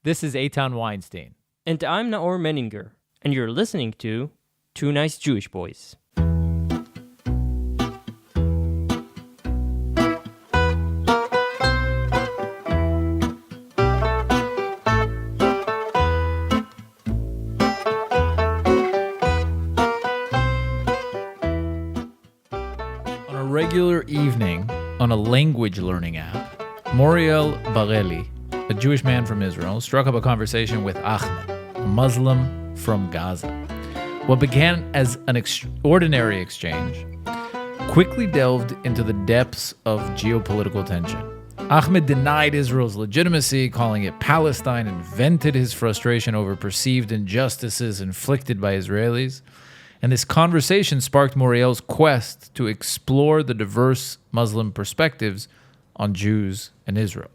This is Eytan Weinstein. And I'm Naor Meningher, and you're listening to Two Nice Jewish Boys. On a regular evening on a language learning app, Moriel Bareli, a Jewish man from Israel, struck up a conversation with Ahmed, a Muslim from Gaza. What began as an extraordinary exchange quickly delved into the depths of geopolitical tension. Ahmed denied Israel's legitimacy, calling it Palestine, and vented his frustration over perceived injustices inflicted by Israelis. And this conversation sparked Moriel's quest to explore the diverse Muslim perspectives on Jews and Israel.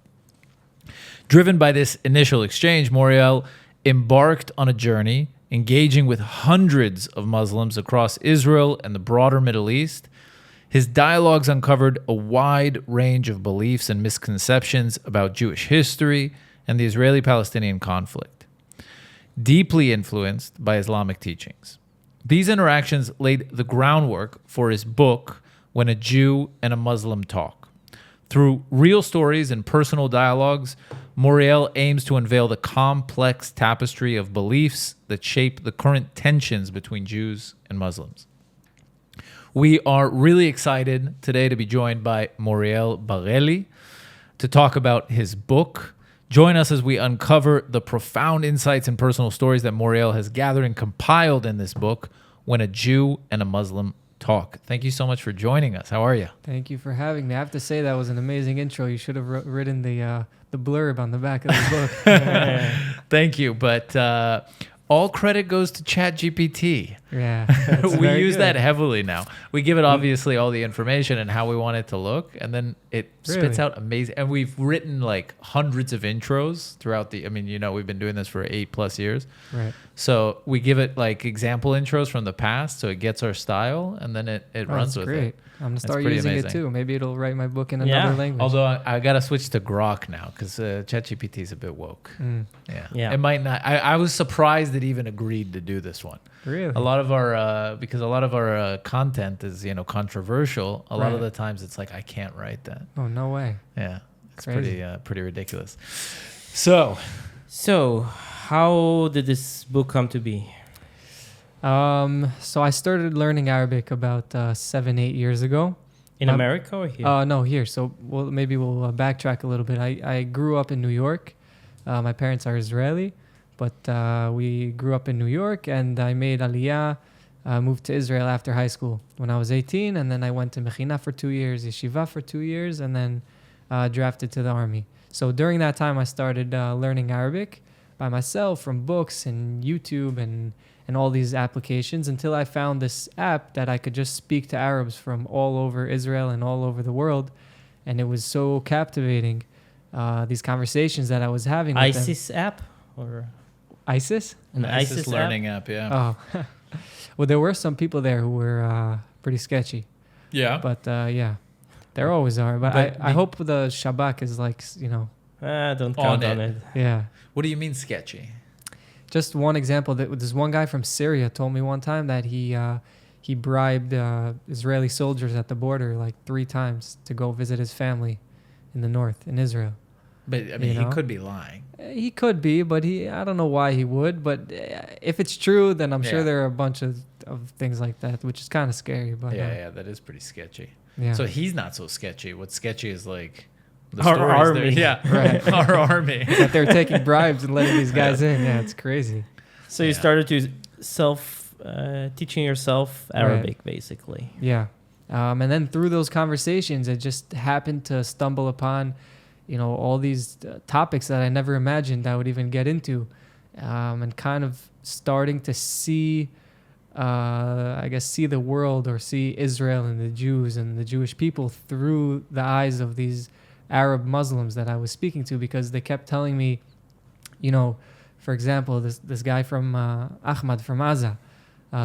Driven by this initial exchange, Moriel embarked on a journey engaging with hundreds of Muslims across Israel and the broader Middle East. His dialogues uncovered a wide range of beliefs and misconceptions about Jewish history and the Israeli-Palestinian conflict, deeply influenced by Islamic teachings. These interactions laid the groundwork for his book, When a Jew and a Muslim Talk. Through real stories and personal dialogues, Moriel aims to unveil the complex tapestry of beliefs that shape the current tensions between Jews and Muslims. We are really excited today to be joined by Moriel Bareli to talk about his book. Join us as we uncover the profound insights and personal stories that Moriel has gathered and compiled in this book, When a Jew and a Muslim Talk. Thank you so much for joining us. How are you? Thank you for having me. I have to say that was an amazing intro. You should have written the blurb on the back of the book. Thank you. But all credit goes to ChatGPT. Yeah. We use that heavily now. We give it obviously all the information and how we want it to look, and then it spits out amazing. And we've written like hundreds of intros throughout we've been doing this for 8+ years. Right. So we give it like example intros from the past, so it gets our style, and then it runs with great. it. I'm gonna start using it too. Maybe it'll write my book in another language. Although I gotta switch to Grok now because ChatGPT is a bit woke. Yeah. It might not. I was surprised it even agreed to do this one. Really? A lot of our content is controversial. A lot of the times it's like I can't write that. Oh, no way. Yeah, it's Crazy. pretty ridiculous. So How did this book come to be? So I started learning Arabic about 7-8 years ago. In America or here? No, here. So maybe we'll backtrack a little bit. I grew up in New York. My parents are Israeli, but we grew up in New York, and I made Aliyah, moved to Israel after high school when I was 18, and then I went to Mechina for 2 years, Yeshiva for 2 years, and then drafted to the army. So during that time, I started learning Arabic by myself from books and YouTube and all these applications until I found this app that I could just speak to Arabs from all over Israel and all over the world. And it was so captivating, these conversations that I was having with ISIS app? Or ISIS? An ISIS learning app, yeah. Oh. Well, there were some people there who were pretty sketchy. Yeah. But yeah, there always are. But I hope the Shabak is like, don't count on it. yeah. What do you mean sketchy? Just one example, this one guy from Syria told me one time that he bribed Israeli soldiers at the border like 3 times to go visit his family in the north, in Israel. But he could be lying. He could be, but I don't know why he would. But if it's true, then I'm sure there are a bunch of things like that, which is kind of scary. But that is pretty sketchy. Yeah. So he's not so sketchy. What's sketchy is like the Our stories army. Yeah, Right. Our army. that they're taking bribes and letting these guys in. Yeah, it's crazy. So you started to teaching yourself Arabic, basically. Yeah. And then through those conversations, I just happened to stumble upon, all these topics that I never imagined I would even get into, and kind of starting to see, see the world or see Israel and the Jews and the Jewish people through the eyes of these Arab Muslims that I was speaking to, because they kept telling me, for example, this guy from Ahmed from Gaza.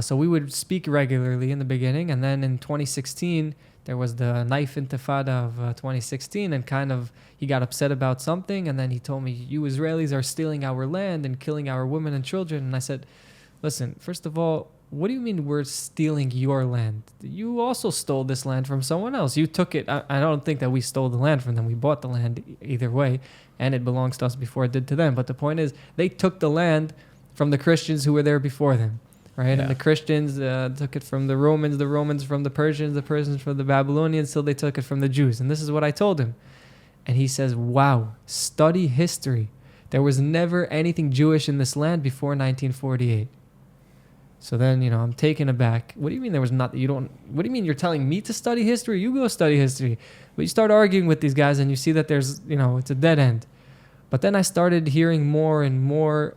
So we would speak regularly in the beginning, and then in 2016, there was the knife intifada of 2016, and kind of he got upset about something, and then he told me, you Israelis are stealing our land and killing our women and children. And I said, listen, first of all, what do you mean we're stealing your land? You also stole this land from someone else. You took it. I don't think that we stole the land from them. We bought the land either way, and it belongs to us before it did to them. But the point is, they took the land from the Christians who were there before them, right? Yeah. And the Christians took it from the Romans from the Persians from the Babylonians, till they took it from the Jews. And this is what I told him. And he says, wow, study history. There was never anything Jewish in this land before 1948. So then, I'm taken aback. What do you mean there was not? What do you mean you're telling me to study history? You go study history. But you start arguing with these guys and you see that there's, it's a dead end. But then I started hearing more and more,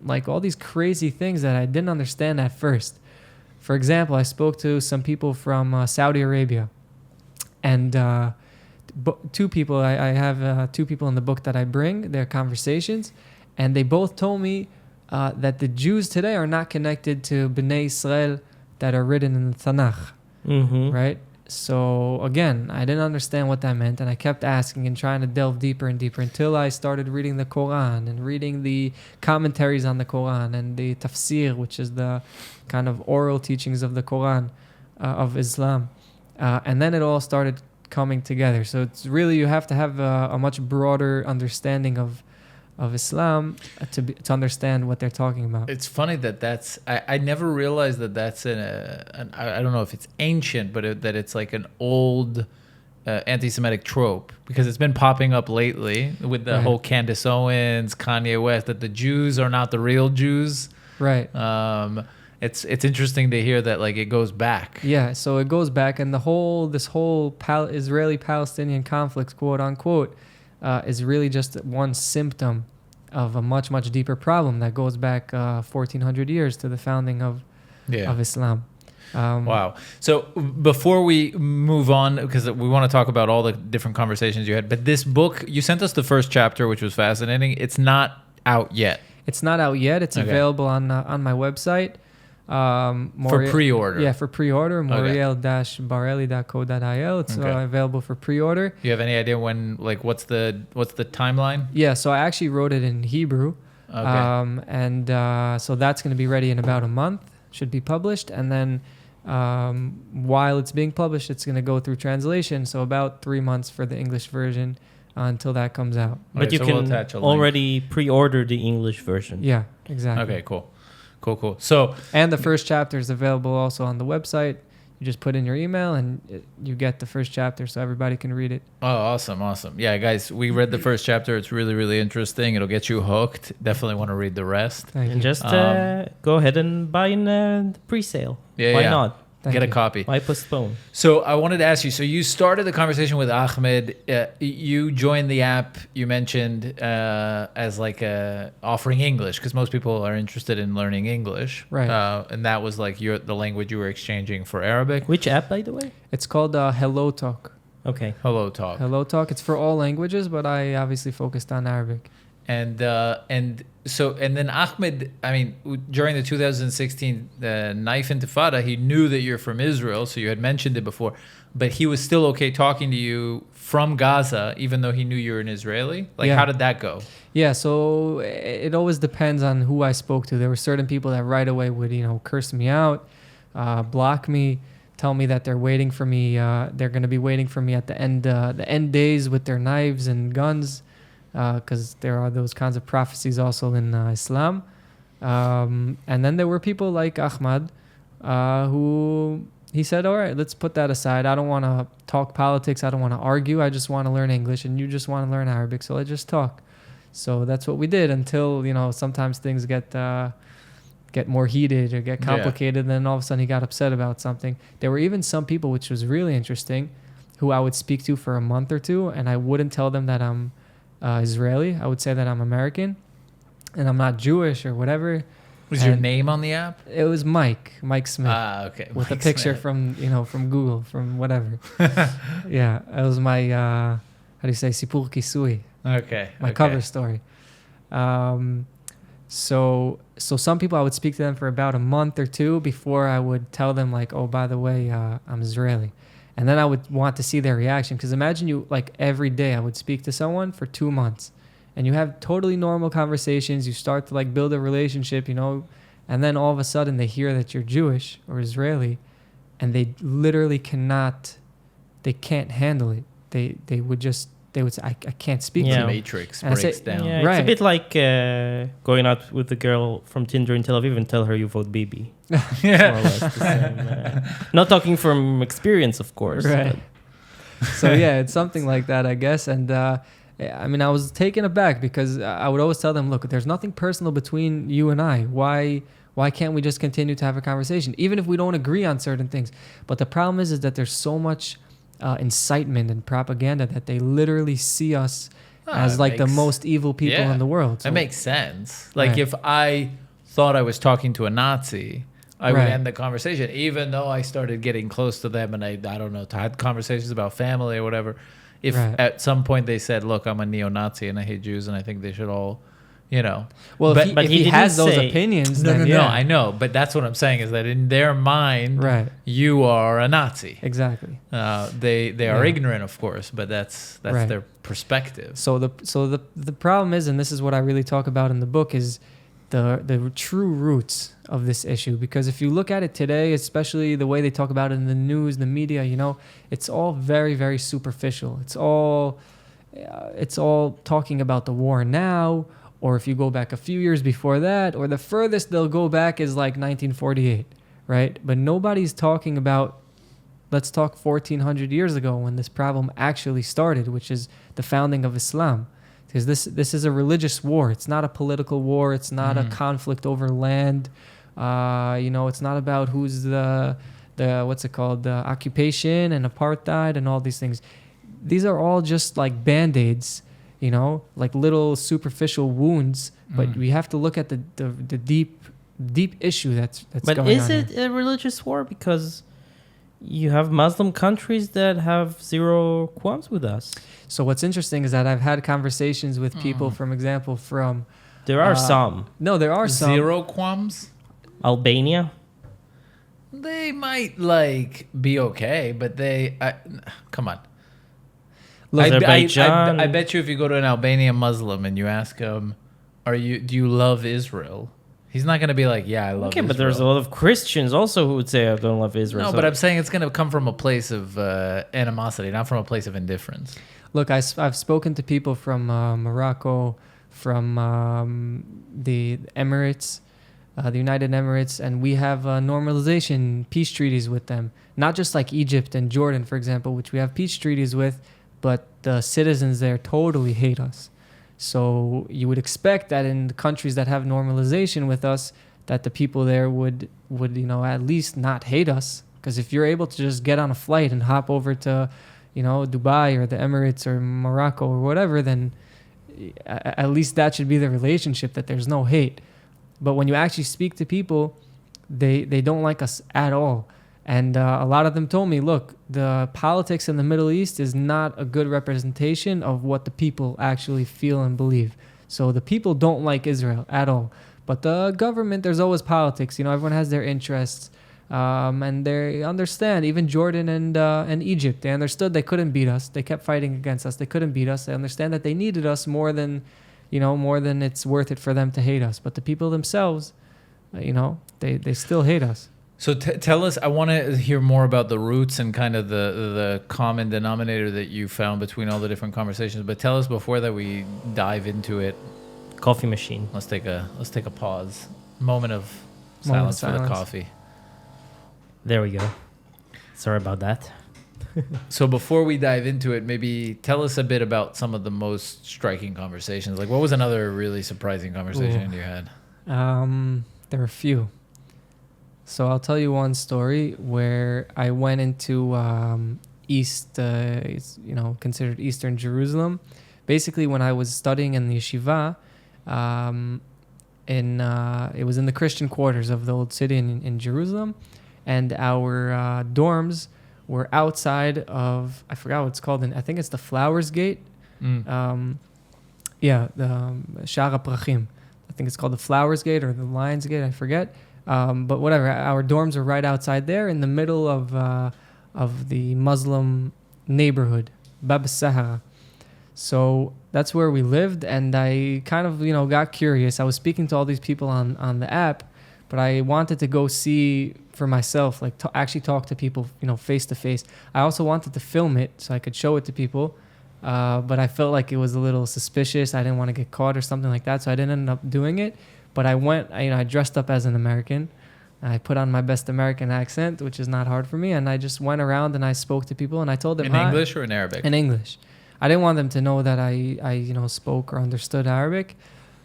like all these crazy things that I didn't understand at first. For example, I spoke to some people from Saudi Arabia. And two people, I have two people in the book that I bring, their conversations. And they both told me that the Jews today are not connected to Bnei Israel that are written in the Tanakh, right? So again, I didn't understand what that meant, and I kept asking and trying to delve deeper and deeper until I started reading the Quran and reading the commentaries on the Quran and the tafsir, which is the kind of oral teachings of the Quran of Islam, and then it all started coming together. So it's really, you have to have a much broader understanding of Islam to understand what they're talking about. It's funny that's I never realized that's I don't know if it's ancient, but that it's like an old anti-Semitic trope, because it's been popping up lately with the whole Candace Owens, Kanye West, that the Jews are not the real Jews. Right. It's interesting to hear that, like, it goes back. Yeah, so it goes back, and this whole Israeli-Palestinian conflict, quote unquote, is really just one symptom of a much, much deeper problem that goes back 1,400 years to the founding of Islam. Wow. So before we move on, because we want to talk about all the different conversations you had, but this book, you sent us the first chapter, which was fascinating. It's not out yet. It's not out yet. It's available on my website. For pre-order. Yeah, for pre-order, moriel-bareli.co.il. It's available for pre-order. You have any idea when, like, what's the timeline? Yeah, so I actually wrote it in Hebrew. Okay. So that's going to be ready in about a month. Should be published. And then while it's being published, it's going to go through translation. So about 3 months for the English version until that comes out. But you can already pre-order the English version. Yeah, exactly. Okay, cool. So, and the first chapter is available also on the website. You just put in your email and you get the first chapter, so everybody can read it. Oh, awesome. Yeah, guys, we read the first chapter. It's really, really interesting. It'll get you hooked. Definitely want to read the rest. Thank you. Just go ahead and buy in the pre-sale. Why not? Get a copy. Why postpone? So I wanted to ask you, so you started the conversation with Ahmed. You joined the app, you mentioned, as like offering English, because most people are interested in learning English. Right. And that was like the language you were exchanging for Arabic. Which app, by the way? It's called Hello Talk. Okay. Hello Talk. Hello Talk. It's for all languages, but I obviously focused on Arabic. And then Ahmed, I mean, during the 2016 knife intifada, he knew that you're from Israel, so you had mentioned it before, but he was still okay talking to you from Gaza, even though he knew you were an Israeli? Like, how did that go? Yeah, so it always depends on who I spoke to. There were certain people that right away would, curse me out, block me, tell me that they're waiting for me. They're going to be waiting for me at the end days with their knives and guns. Because there are those kinds of prophecies also in Islam. And then there were people like Ahmed, who he said, all right, let's put that aside. I don't want to talk politics. I don't want to argue. I just want to learn English, and you just want to learn Arabic. So let's just talk. So that's what we did until, sometimes things get more heated or get complicated. And then all of a sudden he got upset about something. There were even some people, which was really interesting, who I would speak to for a month or two, and I wouldn't tell them that I'm Israeli. I would say that I'm American and I'm not Jewish or whatever. Was your name on the app? It was Mike Smith. Okay. With Mike a picture Smith. from Google, from whatever. Yeah, it was my how do you say, Sipur Kisui. Okay. My cover story. So some people I would speak to them for about a month or two before I would tell them, like, oh, by the way, I'm Israeli. And then I would want to see their reaction, because imagine you, like, every day I would speak to someone for 2 months, and you have totally normal conversations. You start to like build a relationship, and then all of a sudden they hear that you're Jewish or Israeli, and they literally they can't handle it. They would say, I can't speak to The you. matrix And I breaks say- down. Yeah, Right. it's a bit like going out with a girl from Tinder in Tel Aviv and tell her you vote Bibi. More or less the same. Not talking from experience, of course. Right. So yeah, it's something like that, I guess. And I mean, I was taken aback because I would always tell them, look, there's nothing personal between you and I. Why can't we just continue to have a conversation, even if we don't agree on certain things? But the problem is that there's so much incitement and propaganda that they literally see us as like the most evil people in the world. So, that makes sense. Like Right. if I thought I was talking to a Nazi, I would Right. end the conversation, even though I started getting close to them and I don't know, had conversations about family or whatever. If Right. at some point they said, look, I'm a neo-Nazi and I hate Jews and I think they should all, well, but- if he didn't has those say- opinions, No, then no, yeah. I know. But that's what I'm saying is that in their mind, Right. you are a Nazi. Exactly. They are Yeah. ignorant, of course, but that's Right. their perspective. So the problem is, and this is what I really talk about in the book, is the true roots of this issue. Because if you look at it today, especially the way they talk about it in the news, the media, it's all very, very superficial. It's all talking about the war now, or if you go back a few years before that, or the furthest they'll go back is like 1948, right? But nobody's talking about, let's talk 1400 years ago when this problem actually started, which is the founding of Islam. Because this is a religious war. It's not a political war. It's not a conflict over land. It's not about who's the what's it called, the occupation and apartheid and all these things. These are all just like band-aids, like little superficial wounds. But we have to look at the deep issue that's But going on. is it a religious war? Because you have Muslim countries that have zero qualms with us. So what's interesting is that I've had conversations with people, for example, from There are some. no, there are some. Zero qualms? Albania. They might be okay, but come on. Azerbaijan. I bet you if you go to an Albanian Muslim and you ask him, do you love Israel? He's not going to be like, yeah, I love Okay, Israel. but there's a lot of Christians also who would say I don't love Israel. No, So- but I'm saying it's going to come from a place of animosity, not from a place of indifference. Look, I've spoken to people from Morocco, from the Emirates, the United Emirates, and we have normalization peace treaties with them. Not just like Egypt and Jordan, for example, which we have peace treaties with, but the citizens there totally hate us. So you would expect that in the countries that have normalization with us, that the people there would at least not hate us. Because if you're able to just get on a flight and hop over to, Dubai or the Emirates or Morocco or whatever, then at least that should be the relationship, that there's no hate. But when you actually speak to people, they don't like us at all. And a lot of them told me, look, the politics in the Middle East is not a good representation of what the people actually feel and believe. So the people don't like Israel at all. But the government, there's always politics. Everyone has their interests. And they understand, even Jordan and Egypt, they understood they couldn't beat us. They kept fighting against us. They couldn't beat us. They understand that they needed us more than it's worth it for them to hate us. But the people themselves, they still hate us. So tell us, I want to hear more about the roots and kind of the common denominator that you found between all the different conversations. But tell us before that we dive into it. Coffee machine. Let's take a pause. Moment of silence for the coffee. There we go. Sorry about that. So before we dive into it, maybe tell us a bit about some of the most striking conversations. Like, what was another really surprising conversation you had? There were a few. So I'll tell you one story where I went into considered Eastern Jerusalem. Basically, when I was studying in the yeshiva, it was in the Christian quarters of the old city in Jerusalem, and our dorms were outside of, I forgot what it's called, I think it's the Flowers Gate. The Shara Prachim. I think it's called the Flowers Gate or the Lions Gate, I forget. But whatever, our dorms were right outside there in the middle of of the Muslim neighborhood, Bab al-Sahara. So that's where we lived, and I kind of, got curious. I was speaking to all these people on the app, but I wanted to go see for myself, like to actually talk to people, face to face. I also wanted to film it so I could show it to people, but I felt like it was a little suspicious. I didn't want to get caught or something like that, so I didn't end up doing it. But I went, I dressed up as an American. I put on my best American accent, which is not hard for me, and I just went around and I spoke to people and I told them in English or in Arabic? In English. I didn't want them to know that I spoke or understood Arabic.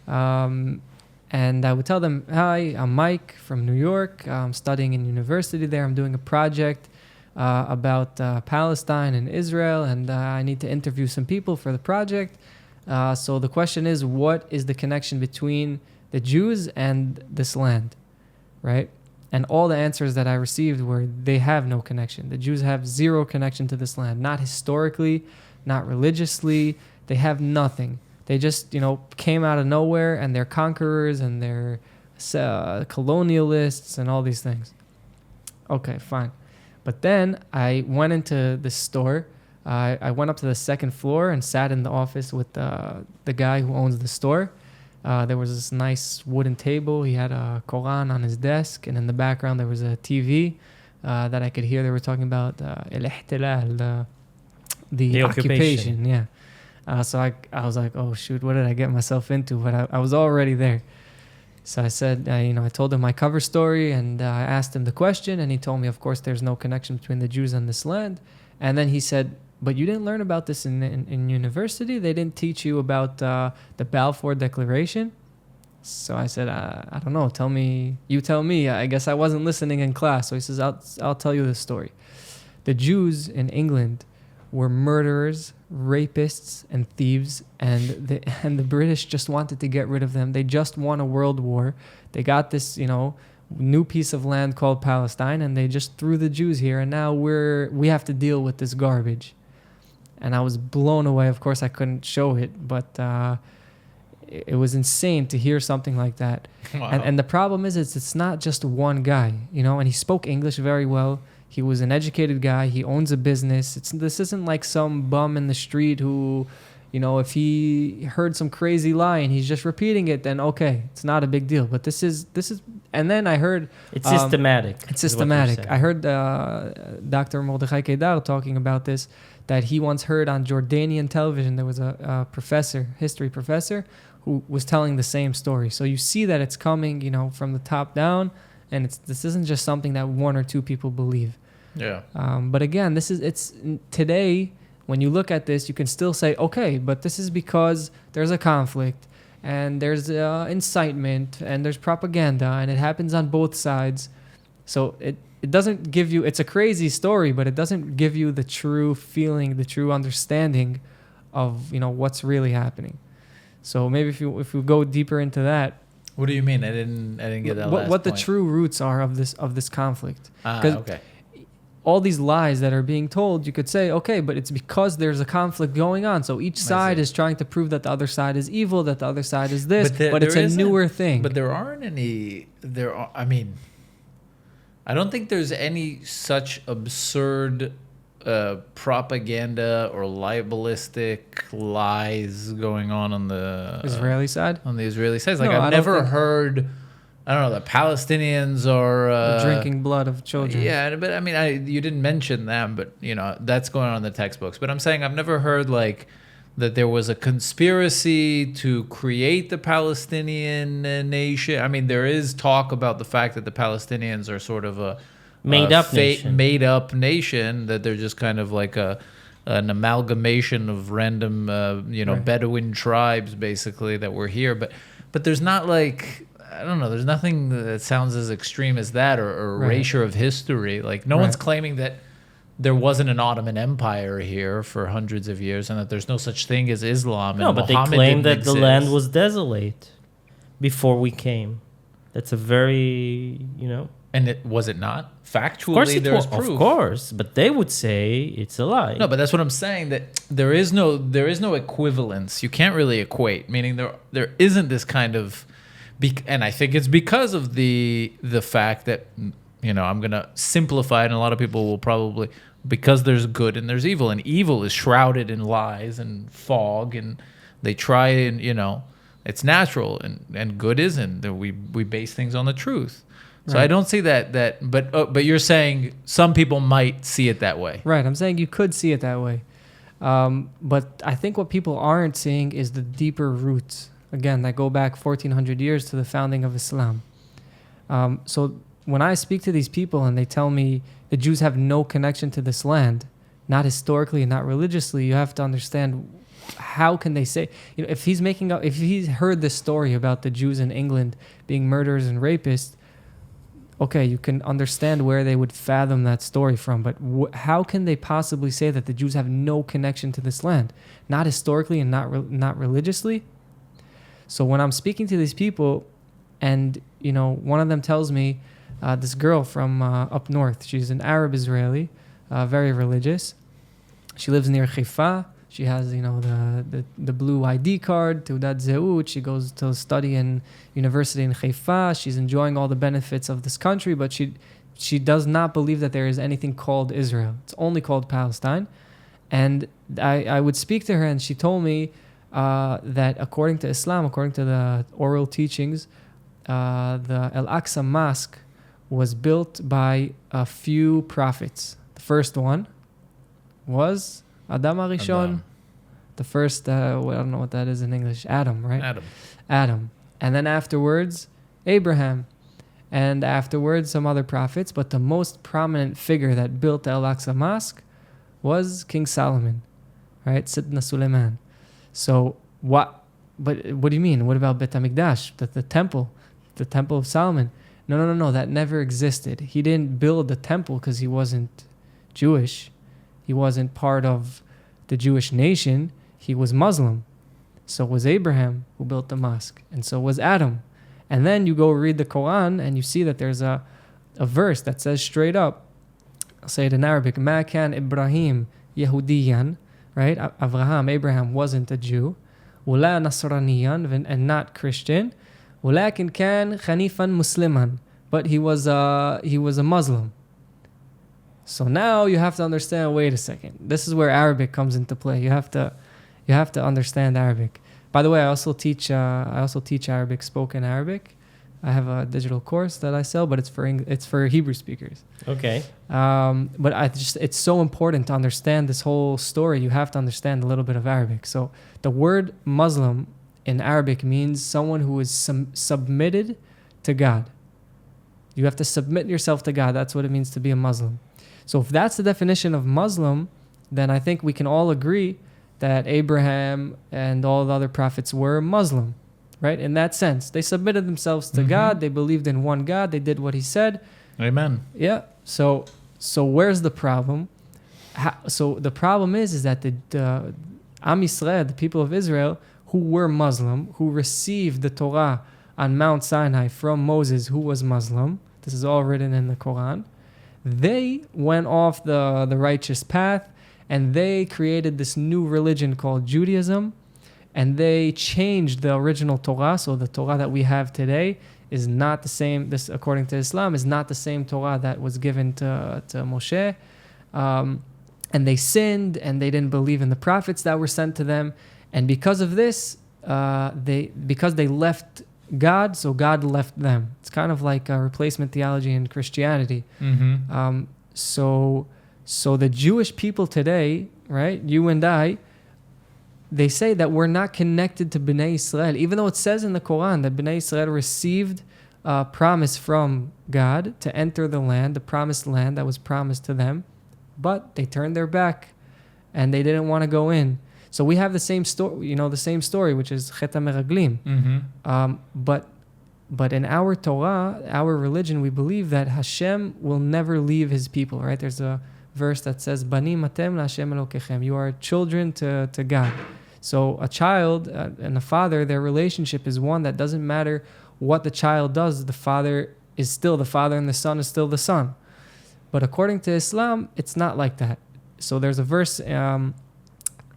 And I would tell them, hi, I'm Mike from New York. I'm studying in university there. I'm doing a project about Palestine and Israel, and I need to interview some people for the project. So the question is, what is the connection between the Jews and this land, right? And all the answers that I received were they have no connection. The Jews have zero connection to this land, not historically, not religiously. They have nothing. They just, came out of nowhere, and they're conquerors and they're colonialists and all these things. Okay, fine. But then I went into the store. I went up to the second floor and sat in the office with the guy who owns the store. There was this nice wooden table. He had a Quran on his desk, and in the background there was a TV that I could hear. They were talking about el-ihtilal, the occupation. Yeah. So I was like, oh shoot, what did I get myself into? But I was already there. So I said, I told him my cover story, and I asked him the question, and he told me, of course, there's no connection between the Jews and this land. And then he said, but you didn't learn about this in university? They didn't teach you about the Balfour Declaration? So I said, I don't know. You tell me. I guess I wasn't listening in class. So he says, I'll tell you the story. The Jews in England were murderers, rapists, and thieves, and the British just wanted to get rid of them. They just won a world war. They got this, new piece of land called Palestine, and they just threw the Jews here, and now we have to deal with this garbage. And I was blown away. Of course, I couldn't show it, but it was insane to hear something like that. Wow. And the problem is, it's not just one guy, and he spoke English very well. He was an educated guy. He owns a business. This isn't like some bum in the street who, if he heard some crazy lie and he's just repeating it, then okay, it's not a big deal. But this is, and then I heard it's systematic. It's systematic. I heard Dr. Mordechai Kedar talking about this, that he once heard on Jordanian television. There was a professor, history professor, who was telling the same story. So you see that it's coming, from the top down, and this isn't just something that one or two people believe. Yeah. But again, it's today, when you look at this, you can still say, okay, but this is because there's a conflict, and there's incitement, and there's propaganda, and it happens on both sides. So it doesn't give you, it's a crazy story, but it doesn't give you the true feeling, the true understanding of, what's really happening. So maybe if we go deeper into that. What do you mean? I didn't get that last what point. The true roots are of this conflict. Okay. All these lies that are being told, you could say, okay, but it's because there's a conflict going on. So each side is trying to prove that the other side is evil, that the other side is this, but it's a newer thing. But there aren't any, I don't think there's any such absurd propaganda or libelistic lies going on the Israeli side? On the Israeli side. Like, I've never heard, I don't know, the Palestinians are drinking blood of children. Yeah, but you didn't mention them, but that's going on in the textbooks. But I'm saying I've never heard that there was a conspiracy to create the Palestinian nation. There is talk about the fact that the Palestinians are sort of a made up nation, that they're just kind of like an amalgamation of random right. Bedouin tribes basically that were here, but there's not I don't know, there's nothing that sounds as extreme as that, or right. erasure of history. No one's claiming that there wasn't an Ottoman Empire here for hundreds of years, and that there's no such thing as Islam. No, but Muhammad they claim that exist. the land was desolate before we came. That's a very, And was it not? Factually, there's proof. Of course, but they would say it's a lie. No, but that's what I'm saying, that there is no equivalence. You can't really equate, meaning there isn't this kind of, and I think it's because of the fact that, I'm going to simplify it, and a lot of people will probably because there's good and there's evil, and evil is shrouded in lies and fog, and they try and, it's natural, and good isn't. That we base things on the truth. So Right. I don't see that, but you're saying some people might see it that way. Right. I'm saying you could see it that way. But I think what people aren't seeing is the deeper roots, again, that go back 1400 years to the founding of Islam. So when I speak to these people and they tell me the Jews have no connection to this land, not historically and not religiously, you have to understand, how can they say, if he's heard this story about the Jews in England being murderers and rapists, okay, you can understand where they would fathom that story from, but how can they possibly say that the Jews have no connection to this land, not historically and not religiously? So when I'm speaking to these people, and one of them tells me, this girl from up north, she's an Arab Israeli, very religious. She lives near Haifa. She has, the blue ID card, Teudat Zeut. She goes to study in university in Haifa. She's enjoying all the benefits of this country, but she does not believe that there is anything called Israel. It's only called Palestine. And I would speak to her, and she told me that according to Islam, according to the oral teachings, the Al-Aqsa Mosque was built by a few prophets. The first one was Adam HaRishon. Adam. The first, I don't know what that is in English. Adam, right? Adam. And then afterwards, Abraham. And afterwards, some other prophets. But the most prominent figure that built the Al-Aqsa Mosque was King Solomon, right? Sidna Suleiman. So what? But what do you mean? What about Bet HaMikdash, the temple of Solomon? No. That never existed. He didn't build the temple because he wasn't Jewish. He wasn't part of the Jewish nation. He was Muslim. So was Abraham, who built the mosque. And so was Adam. And then you go read the Quran and you see that there's a verse that says straight up, I'll say it in Arabic, Ma kan Ibrahim Yahudiyan, right? Abraham wasn't a Jew. Wala Nasraniyan, and not Christian. Walakin kan Hanifan Musliman. But he was a Muslim. So now you have to understand, wait a second. This is where Arabic comes into play. You have to understand Arabic. By the way, I also teach Arabic, spoken Arabic. I have a digital course that I sell, but it's for Hebrew speakers. Okay. But it's so important to understand this whole story. You have to understand a little bit of Arabic. So the word Muslim in Arabic means someone who is submitted to God. You have to submit yourself to God. That's what it means to be a Muslim. So if that's the definition of Muslim, then I think we can all agree that Abraham and all the other prophets were Muslim, right? In that sense, they submitted themselves to God. They believed in one God. They did what he said. Amen. Yeah. So where's the problem? So the problem is that the Am Yisrael, the people of Israel, who were Muslim, who received the Torah on Mount Sinai from Moses, who was Muslim. This is all written in the Quran. They went off the righteous path, and they created this new religion called Judaism, and they changed the original Torah. So the Torah that we have today is not the same. This, according to Islam, is not the same Torah that was given to Moshe. And they sinned, and they didn't believe in the prophets that were sent to them. And because of this, because they left God, so God left them. It's kind of like a replacement theology in Christianity. Mm-hmm. So the Jewish people today, right, you and I, they say that we're not connected to Bnei Israel, even though it says in the Quran that Bnei Israel received a promise from God to enter the land, the promised land that was promised to them, but they turned their back and they didn't want to go in. So we have the same story, which is Chet HaMeraglim. Mm-hmm. But in our Torah, our religion, we believe that Hashem will never leave his people, right? There's a verse that says, Banim atem laHashem Elokechem. You are children to God. So a child and a father, their relationship is one that doesn't matter what the child does. The father is still the father and the son is still the son. But according to Islam, it's not like that. So there's a verse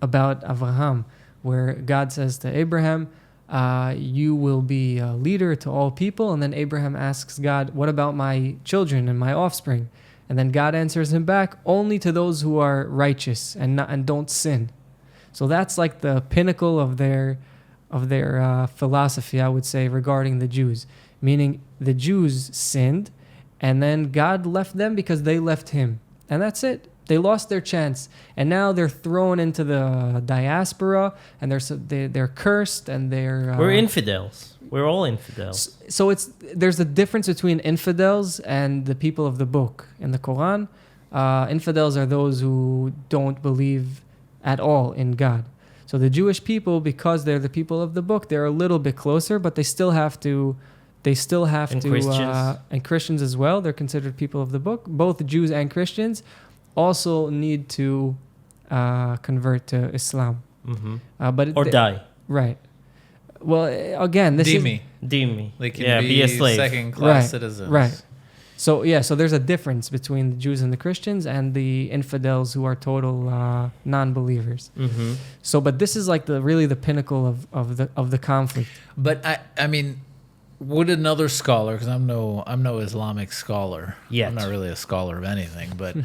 about Abraham where God says to Abraham, you will be a leader to all people. And then Abraham asks God, what about my children and my offspring? And then God answers him back, only to those who are righteous and don't sin. So that's like the pinnacle of their philosophy, I would say, regarding the Jews. Meaning the Jews sinned, and then God left them because they left him. And that's it. They lost their chance. And now they're thrown into the diaspora, and they're cursed, and they're... We're infidels. We're all infidels. So there's a difference between infidels and the people of the book. In the Quran, infidels are those who don't believe at all in God. So the Jewish people, because they're the people of the book, they're a little bit closer, but they still have to... Christians. And Christians as well. They're considered people of the book. Both Jews and Christians also need to convert to Islam. Or die. Right. Well, again, this Dhimmi. They can be a slave. second-class citizens. Right. So there's a difference between the Jews and the Christians and the infidels who are total non-believers. So, but this is like really the pinnacle of the conflict. But I mean, would another scholar, because I'm no Islamic scholar. Yet. I'm not really a scholar of anything, but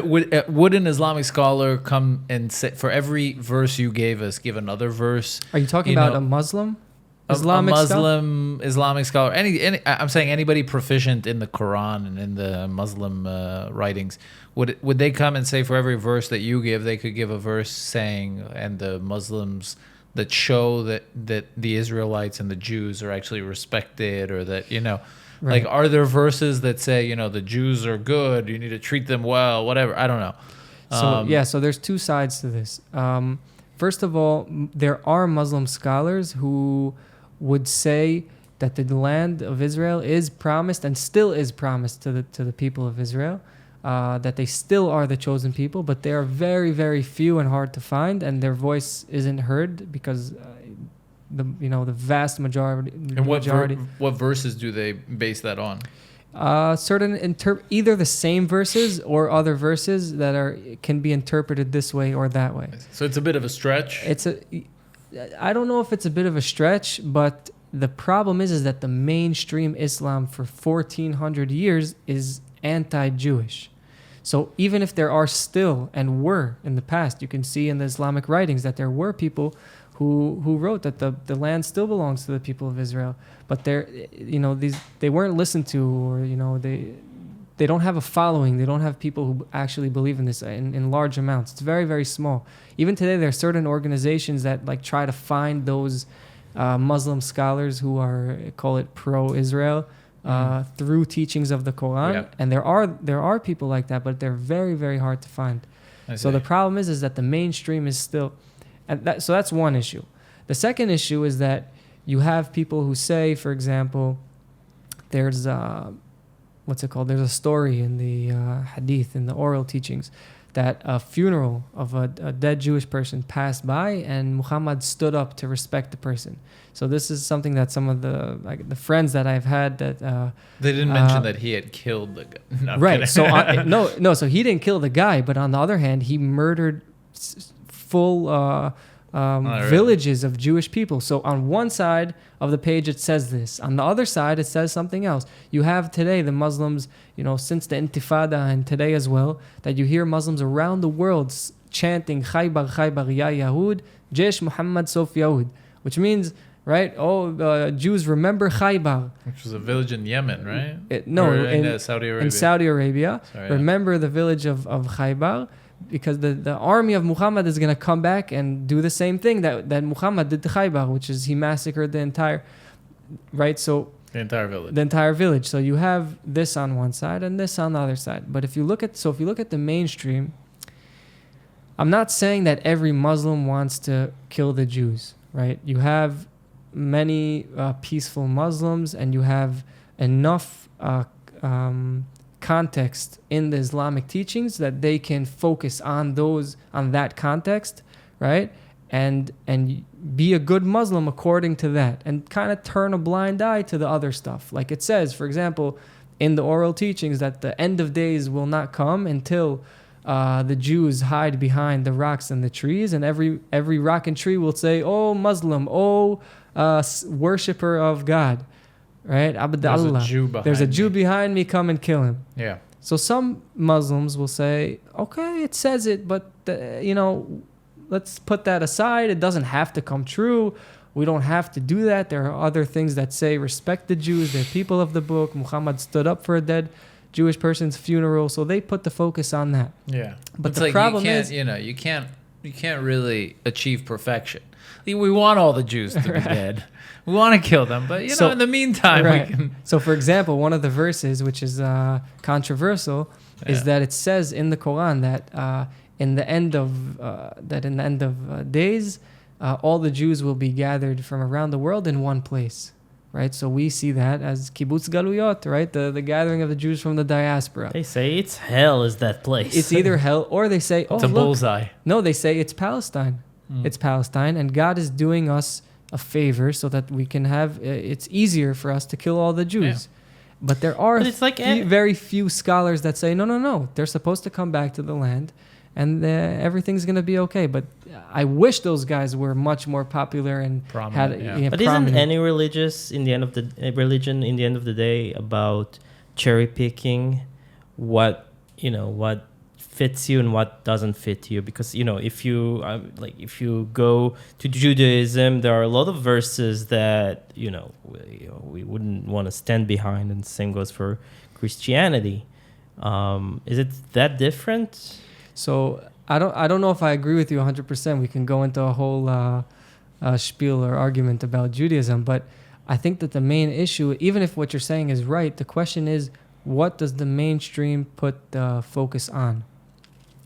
would an Islamic scholar come and say, for every verse you gave us, give another verse? Are you talking about a Muslim? Islamic Islamic scholar. I'm saying anybody proficient in the Quran and in the Muslim writings. Would they come and say for every verse that you give, they could give a verse saying, and the Muslims that show that the Israelites and the Jews are actually respected, or that, Right. like, are there verses that say, the Jews are good, you need to treat them well, whatever? I don't know. So there's two sides to this. First of all, there are Muslim scholars who would say that the land of Israel is promised and still is promised to the people of Israel. That they still are the chosen people, but they are very, very few and hard to find, and their voice isn't heard because the vast majority. And what verses do they base that on? Certain either the same verses or other verses that can be interpreted this way or that way. So it's a bit of a stretch. I don't know if it's a bit of a stretch, but the problem is that the mainstream Islam for 1400 years is anti-Jewish. So even if there are still, and were in the past, you can see in the Islamic writings that there were people who wrote that the land still belongs to the people of Israel, but they weren't listened to, or they don't have a following. They don't have people who actually believe in this in large amounts. It's very, very small. Even today, there are certain organizations that try to find those Muslim scholars who call it pro-Israel. Through teachings of the Quran, and there are people like that, but they're very, very hard to find. So the problem is that the mainstream is still, so that's one issue. The second issue is that you have people who say, for example, there's there's a story in the hadith, in the oral teachings, that a funeral of a dead Jewish person passed by, and Muhammad stood up to respect the person. So this is something that some of the friends that I've had that they didn't mention that he had killed the guy. No, right. So so he didn't kill the guy, but on the other hand, he murdered full villages of Jewish people. So on one side of the page it says this, on the other side it says something else. You have today the Muslims, since the Intifada and today as well, that you hear Muslims around the world chanting Khaybar Khaybar Ya Yahud, Jesh Muhammad Sof Yahud, which means, right? Jews remember Khaybar, which was a village in Yemen, right? In Saudi Arabia. In Saudi Arabia, Sorry, remember the village of Khaybar, because the army of Muhammad is going to come back and do the same thing that Muhammad did to Khaybar, which is he massacred the entire, right? So the entire village. So you have this on one side and this on the other side. But if you look at the mainstream, I'm not saying that every Muslim wants to kill the Jews, right? You have many peaceful Muslims, and you have enough context in the Islamic teachings that they can focus on that context, right? And be a good Muslim according to that, and kind of turn a blind eye to the other stuff. Like it says, for example, in the oral teachings, that the end of days will not come until the Jews hide behind the rocks and the trees, and every rock and tree will say, "Oh Muslim, oh worshipper of God." Right? Abd Allah. There's a Jew behind me, come and kill him. Yeah. So some Muslims will say, okay, it says it, but let's put that aside. It doesn't have to come true. We don't have to do that. There are other things that say respect the Jews. They're people of the book. Muhammad stood up for a dead Jewish person's funeral. So they put the focus on that. Yeah. But it's the like problem you can't really achieve perfection. We want all the Jews to be dead. We want to kill them, but in the meantime, right. we can. So, for example, one of the verses which is controversial is that it says in the Quran that in the end of days, all the Jews will be gathered from around the world in one place, right? So we see that as kibbutz galuyot, right? The gathering of the Jews from the diaspora. They say it's hell is that place. It's either hell, or they say, it's a bullseye. No, they say it's Palestine. It's Palestine, and God is doing us a favor so that we can have, it's easier for us to kill all the Jews. Yeah. But there are very few scholars that say, no, they're supposed to come back to the land and everything's going to be okay. But I wish those guys were much more popular and prominent. But isn't any religion in the end of the day about cherry picking what fits you and what doesn't fit you? Because if you go to Judaism, there are a lot of verses that we wouldn't want to stand behind, and the same goes for Christianity. Is it that different? So I don't know if I agree with you 100%. We can go into a whole spiel or argument about Judaism, but I think that the main issue, even if what you're saying is right, the question is, what does the mainstream put the focus on?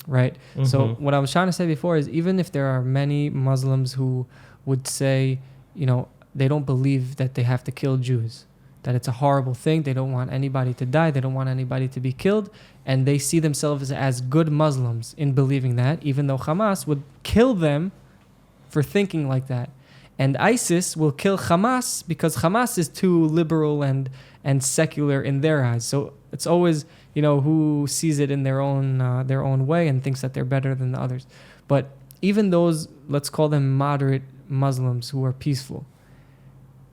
Right? Mm-hmm. So what I was trying to say before is, even if there are many Muslims who would say, they don't believe that they have to kill Jews, that it's a horrible thing, they don't want anybody to die, they don't want anybody to be killed, and they see themselves as good Muslims in believing that, even though Hamas would kill them for thinking like that. And ISIS will kill Hamas because Hamas is too liberal and secular in their eyes. So it's always, who sees it in their own way and thinks that they're better than the others. But even those, let's call them moderate Muslims who are peaceful,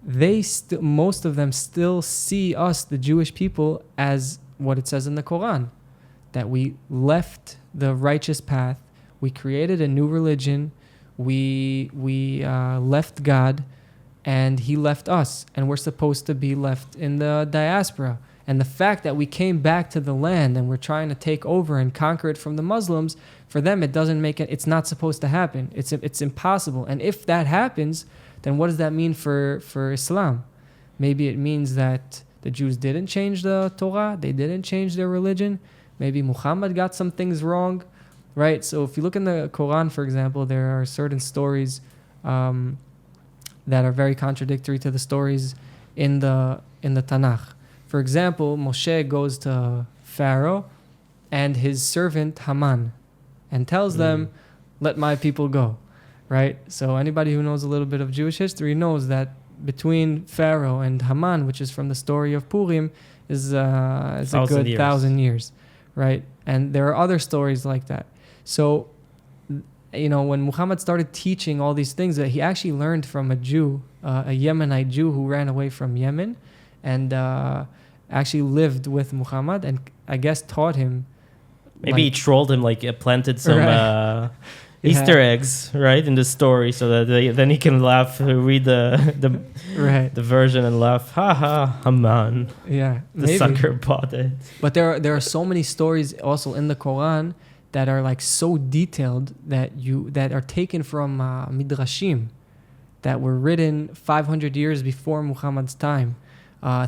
most of them still see us, the Jewish people, as what it says in the Quran, that we left the righteous path, we created a new religion, we left God, and He left us, and we're supposed to be left in the diaspora. And the fact that we came back to the land and we're trying to take over and conquer it from the Muslims, for them it doesn't make it. It's not supposed to happen. It's impossible. And if that happens, then what does that mean for Islam? Maybe it means that the Jews didn't change the Torah, they didn't change their religion. Maybe Muhammad got some things wrong, right? So if you look in the Quran, for example, there are certain stories that are very contradictory to the stories in the Tanakh. For example, Moshe goes to Pharaoh and his servant Haman and tells them, let my people go, right? So anybody who knows a little bit of Jewish history knows that between Pharaoh and Haman, which is from the story of Purim, is a good 1,000 years, right? And there are other stories like that. So, when Muhammad started teaching all these things, that he actually learned from a Jew, a Yemenite Jew who ran away from Yemen and actually lived with Muhammad and I guess taught him. Maybe he trolled him, planted some Easter eggs, right, in the story, so that then he can laugh, read the version and laugh. Ha ha, Haman. Yeah, the sucker bought it. But there are so many stories also in the Quran that are so detailed that are taken from midrashim that were written 500 years before Muhammad's time.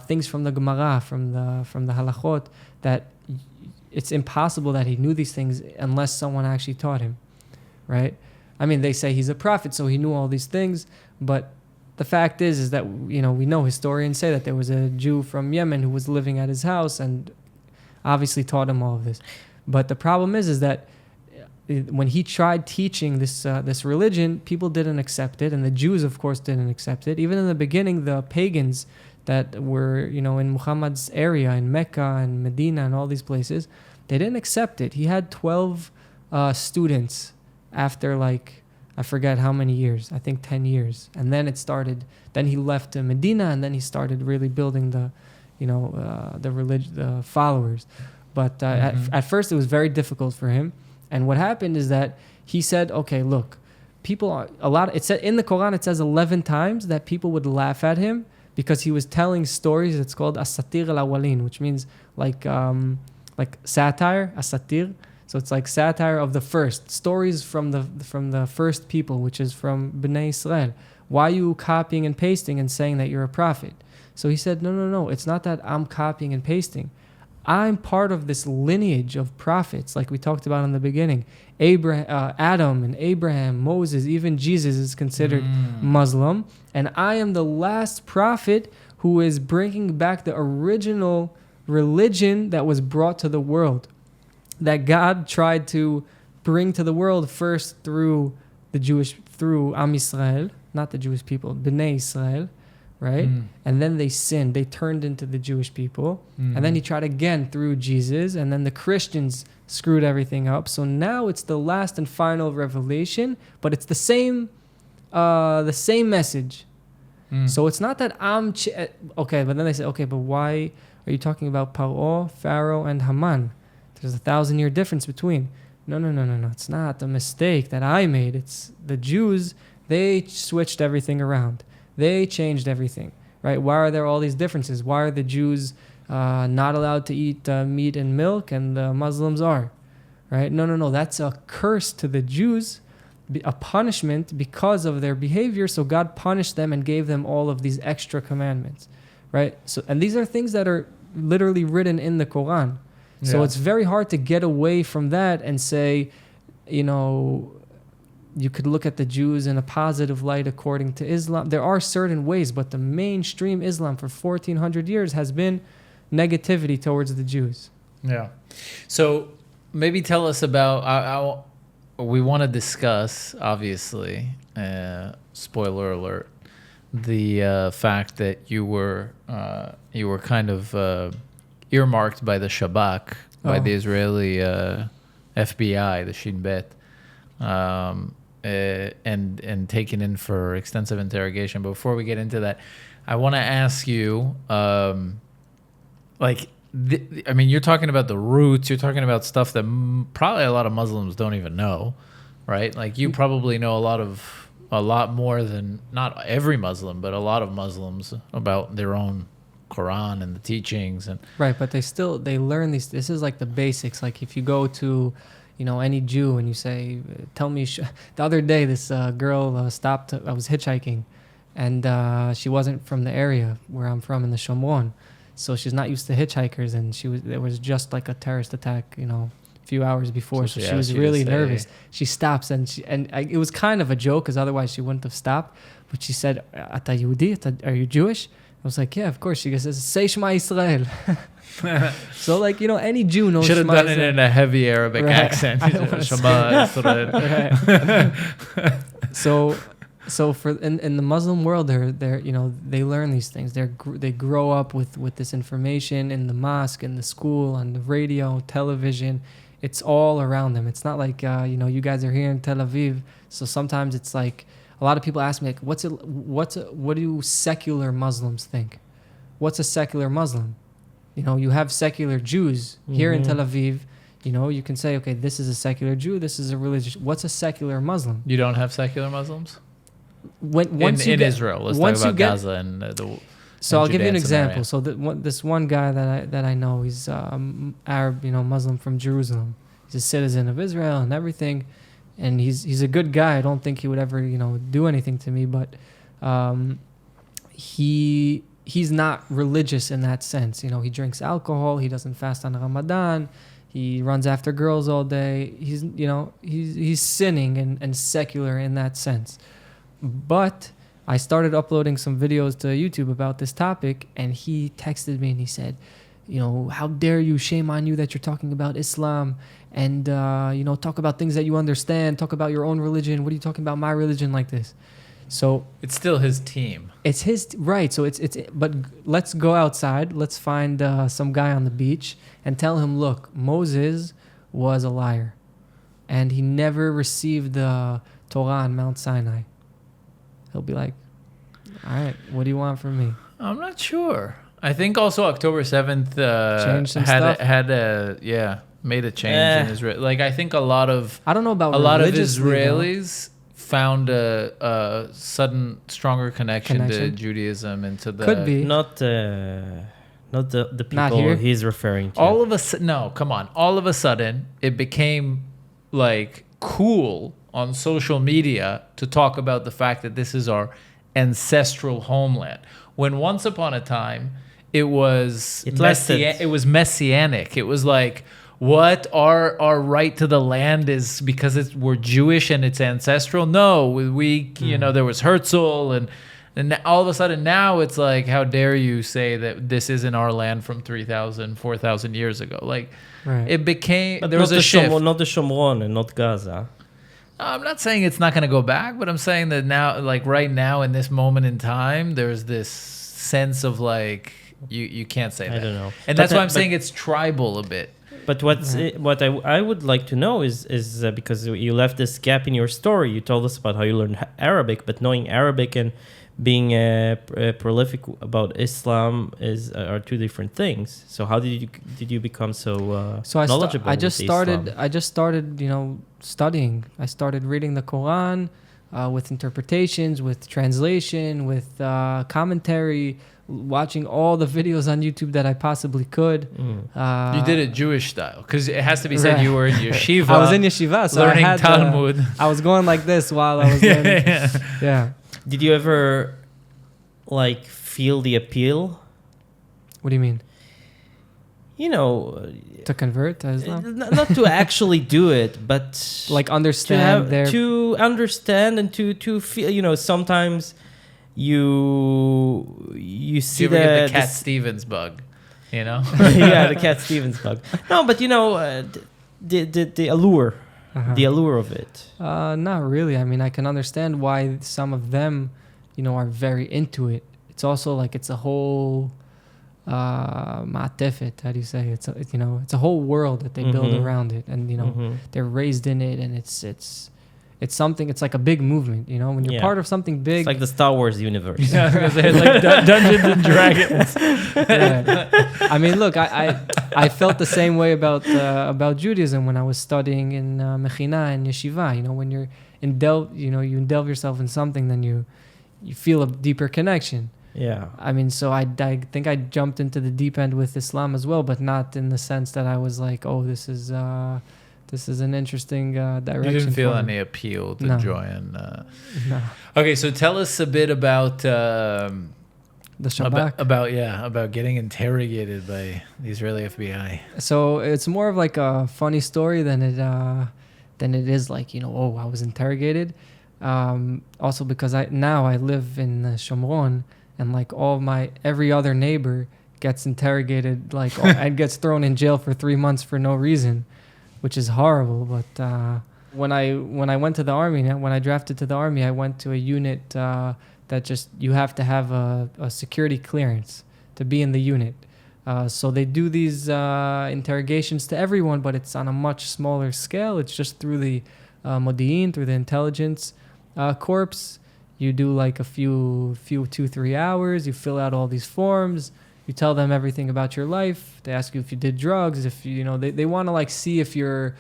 Things from the Gemara, from the halachot, that it's impossible that he knew these things unless someone actually taught him, right? I mean, they say he's a prophet, so he knew all these things, but the fact is that we know historians say that there was a Jew from Yemen who was living at his house and obviously taught him all of this. But the problem is that when he tried teaching this religion, people didn't accept it, and the Jews, of course, didn't accept it. Even in the beginning, the pagans that were, in Muhammad's area, in Mecca and Medina and all these places, they didn't accept it. He had 12 students after I forget how many years, I think 10 years. And then it started, then he left to Medina, and then he started really building the followers. But at first, it was very difficult for him. And what happened is that he said, okay, look, people are it said in the Quran, it says 11 times that people would laugh at him because he was telling stories. It's called as-satir al-awwalin, which means like satire, as-satir. So it's like satire of the first stories from the first people, which is from Bnei Israel. Why are you copying and pasting and saying that you're a prophet? So he said, no, it's not that I'm copying and pasting. I'm part of this lineage of prophets, like we talked about in the beginning. Adam and Abraham, Moses, even Jesus is considered Muslim. And I am the last prophet who is bringing back the original religion that was brought to the world, that God tried to bring to the world first through Am Israel, not the Jewish people, Bnei Israel, right? And then they sinned. They turned into the Jewish people. And then he tried again through Jesus. And then the Christians screwed everything up. So now it's the last and final revelation, but it's the same message. So it's not that okay, but then they say, okay, but why are you talking about Paro, Pharaoh, and Haman? There's a 1,000-year difference between. No. It's not a mistake that I made. It's the Jews. They switched everything around. They changed everything, right? Why are there all these differences? Why are the Jews not allowed to eat meat and milk and the Muslims are, right? No. That's a curse to the Jews, a punishment because of their behavior. So God punished them and gave them all of these extra commandments, right? So, and these are things that are literally written in the Quran. So it's very hard to get away from that and say, you could look at the Jews in a positive light according to Islam. There are certain ways, but the mainstream Islam for 1,400 years has been negativity towards the Jews. Yeah. So maybe tell us about, we want to discuss, obviously, spoiler alert, the fact that you were kind of earmarked by the Shabak, by the Israeli FBI, the Shin Bet, and taken in for extensive interrogation. But before we get into that, I want to ask you, you're talking about the roots. You're talking about stuff that probably a lot of Muslims don't even know, right? Like you probably know a lot more than, not every Muslim, but a lot of Muslims about their own Quran and the teachings. And right, but they learn these. This is like the basics. Like if you go to any Jew and you say, tell me, the other day this girl stopped. I was hitchhiking, and she wasn't from the area where I'm from in the Shomron, so she's not used to hitchhikers, and there was just like a terrorist attack, a few hours before, so she was really nervous. She stops, and it was kind of a joke, because otherwise she wouldn't have stopped. But she said, "Ata Yehudi? Are you Jewish?" I was like, yeah, of course. She goes, say Shema Israel. So any Jew knows should have Shema done Israel. it in a heavy Arabic accent. Shema Israel. Right. So for in the Muslim world, they learn these things. They grow up with this information in the mosque, in the school, on the radio, television. It's all around them. It's not like you guys are here in Tel Aviv. So sometimes it's like, a lot of people ask me, like, what do secular Muslims think? What's a secular Muslim? You have secular Jews here in Tel Aviv. You can say, okay, this is a secular Jew, this is a religious. What's a secular Muslim? You don't have secular Muslims? In Israel, let's talk about Gaza and the. So I'll give you an Samaria. example. So this one guy that I know, he's Arab, Muslim from Jerusalem. He's a citizen of Israel and everything. And he's a good guy. I don't think he would ever, do anything to me. But he's not religious in that sense. He drinks alcohol. He doesn't fast on Ramadan. He runs after girls all day. He's sinning and secular in that sense. But I started uploading some videos to YouTube about this topic, and he texted me and he said, how dare you, shame on you that you're talking about Islam and, talk about things that you understand, talk about your own religion. What are you talking about my religion like this? So it's still his team. It's his, right. So but let's go outside. Let's find some guy on the beach and tell him, look, Moses was a liar and he never received the Torah on Mount Sinai. He'll be like, all right, what do you want from me? I'm not sure. I think also October 7th Changed some stuff. made a change in Israel. Like I think a lot of I don't know about a lot of religiously, though. Israelis found a sudden stronger connection to Judaism and to the Could be. Not the Not people here? he's referring to. all of a no, come on. All of a sudden it became like cool on social media to talk about the fact that this is our ancestral homeland. When once upon a time it was It lasted. it was messianic. It was like what our right to the land is because we're Jewish and it's ancestral. No, we there was Herzl and all of a sudden now it's like, how dare you say that this isn't our land from 3,000, 4,000 years ago? Like Right. it became But there was not a shift. not the Shomron and not Gaza. I'm not saying it's not going to go back, but I'm saying that now, like right now in this moment in time, there's this sense of like you can't say that. I don't know. And But that's why I'm but- saying it's tribal a bit. But what I would like to know is because you left this gap in your story. You told us about how you learned Arabic, but knowing Arabic and being prolific about Islam are two different things. So how did you become so knowledgeable? I just with started. Islam? I just started, studying. I started reading the Quran with interpretations, with translation, with commentary, watching all the videos on YouTube that I possibly could. You did it Jewish style, because it has to be said Right. you were in yeshiva. I was in yeshiva, so learning I had Talmud. I was going like this while I was learning. Yeah. Did you ever like feel the appeal? What do you mean? To convert to Islam? Not to actually do it, but Like to understand their... to understand and to feel. Sometimes you see You ever get the Cat this- Stevens bug, yeah, the Cat Stevens bug. No, but the allure, Uh-huh. the allure of it. Not really. I mean, I can understand why some of them, are very into it. It's also like it's a whole ma'atefet. How do you say? It's a whole world that they build Mhm. around it, and Mhm. they're raised in it, and it's something. It's like a big movement. When you're Yeah. part of something big. It's like the Star Wars universe. Yeah, I was gonna say, like Dungeons and Dragons. Yeah. I mean, look, I felt the same way about Judaism when I was studying in Mechina and Yeshiva. When you're you delve yourself in something, then you feel a deeper connection. Yeah. I mean, so I think I jumped into the deep end with Islam as well, but not in the sense that I was like, oh, this is an interesting direction. You didn't feel for me. any appeal to No. join. No. Okay, so tell us a bit about The Shabak. about getting interrogated by the Israeli FBI. So it's more of like a funny story than it is like, oh, I was interrogated. Also because I live in Shomron, and like every other neighbor gets interrogated and gets thrown in jail for 3 months for no reason, which is horrible. But when I went to the army, when I drafted to the army, I went to a unit that just you have to have a security clearance to be in the unit. So they do these interrogations to everyone, but it's on a much smaller scale. It's just through the Modi'in, through the intelligence corps. You do like a few 2-3 hours. You fill out all these forms. You tell them everything about your life. They ask you if you did drugs. If they want to like see if you're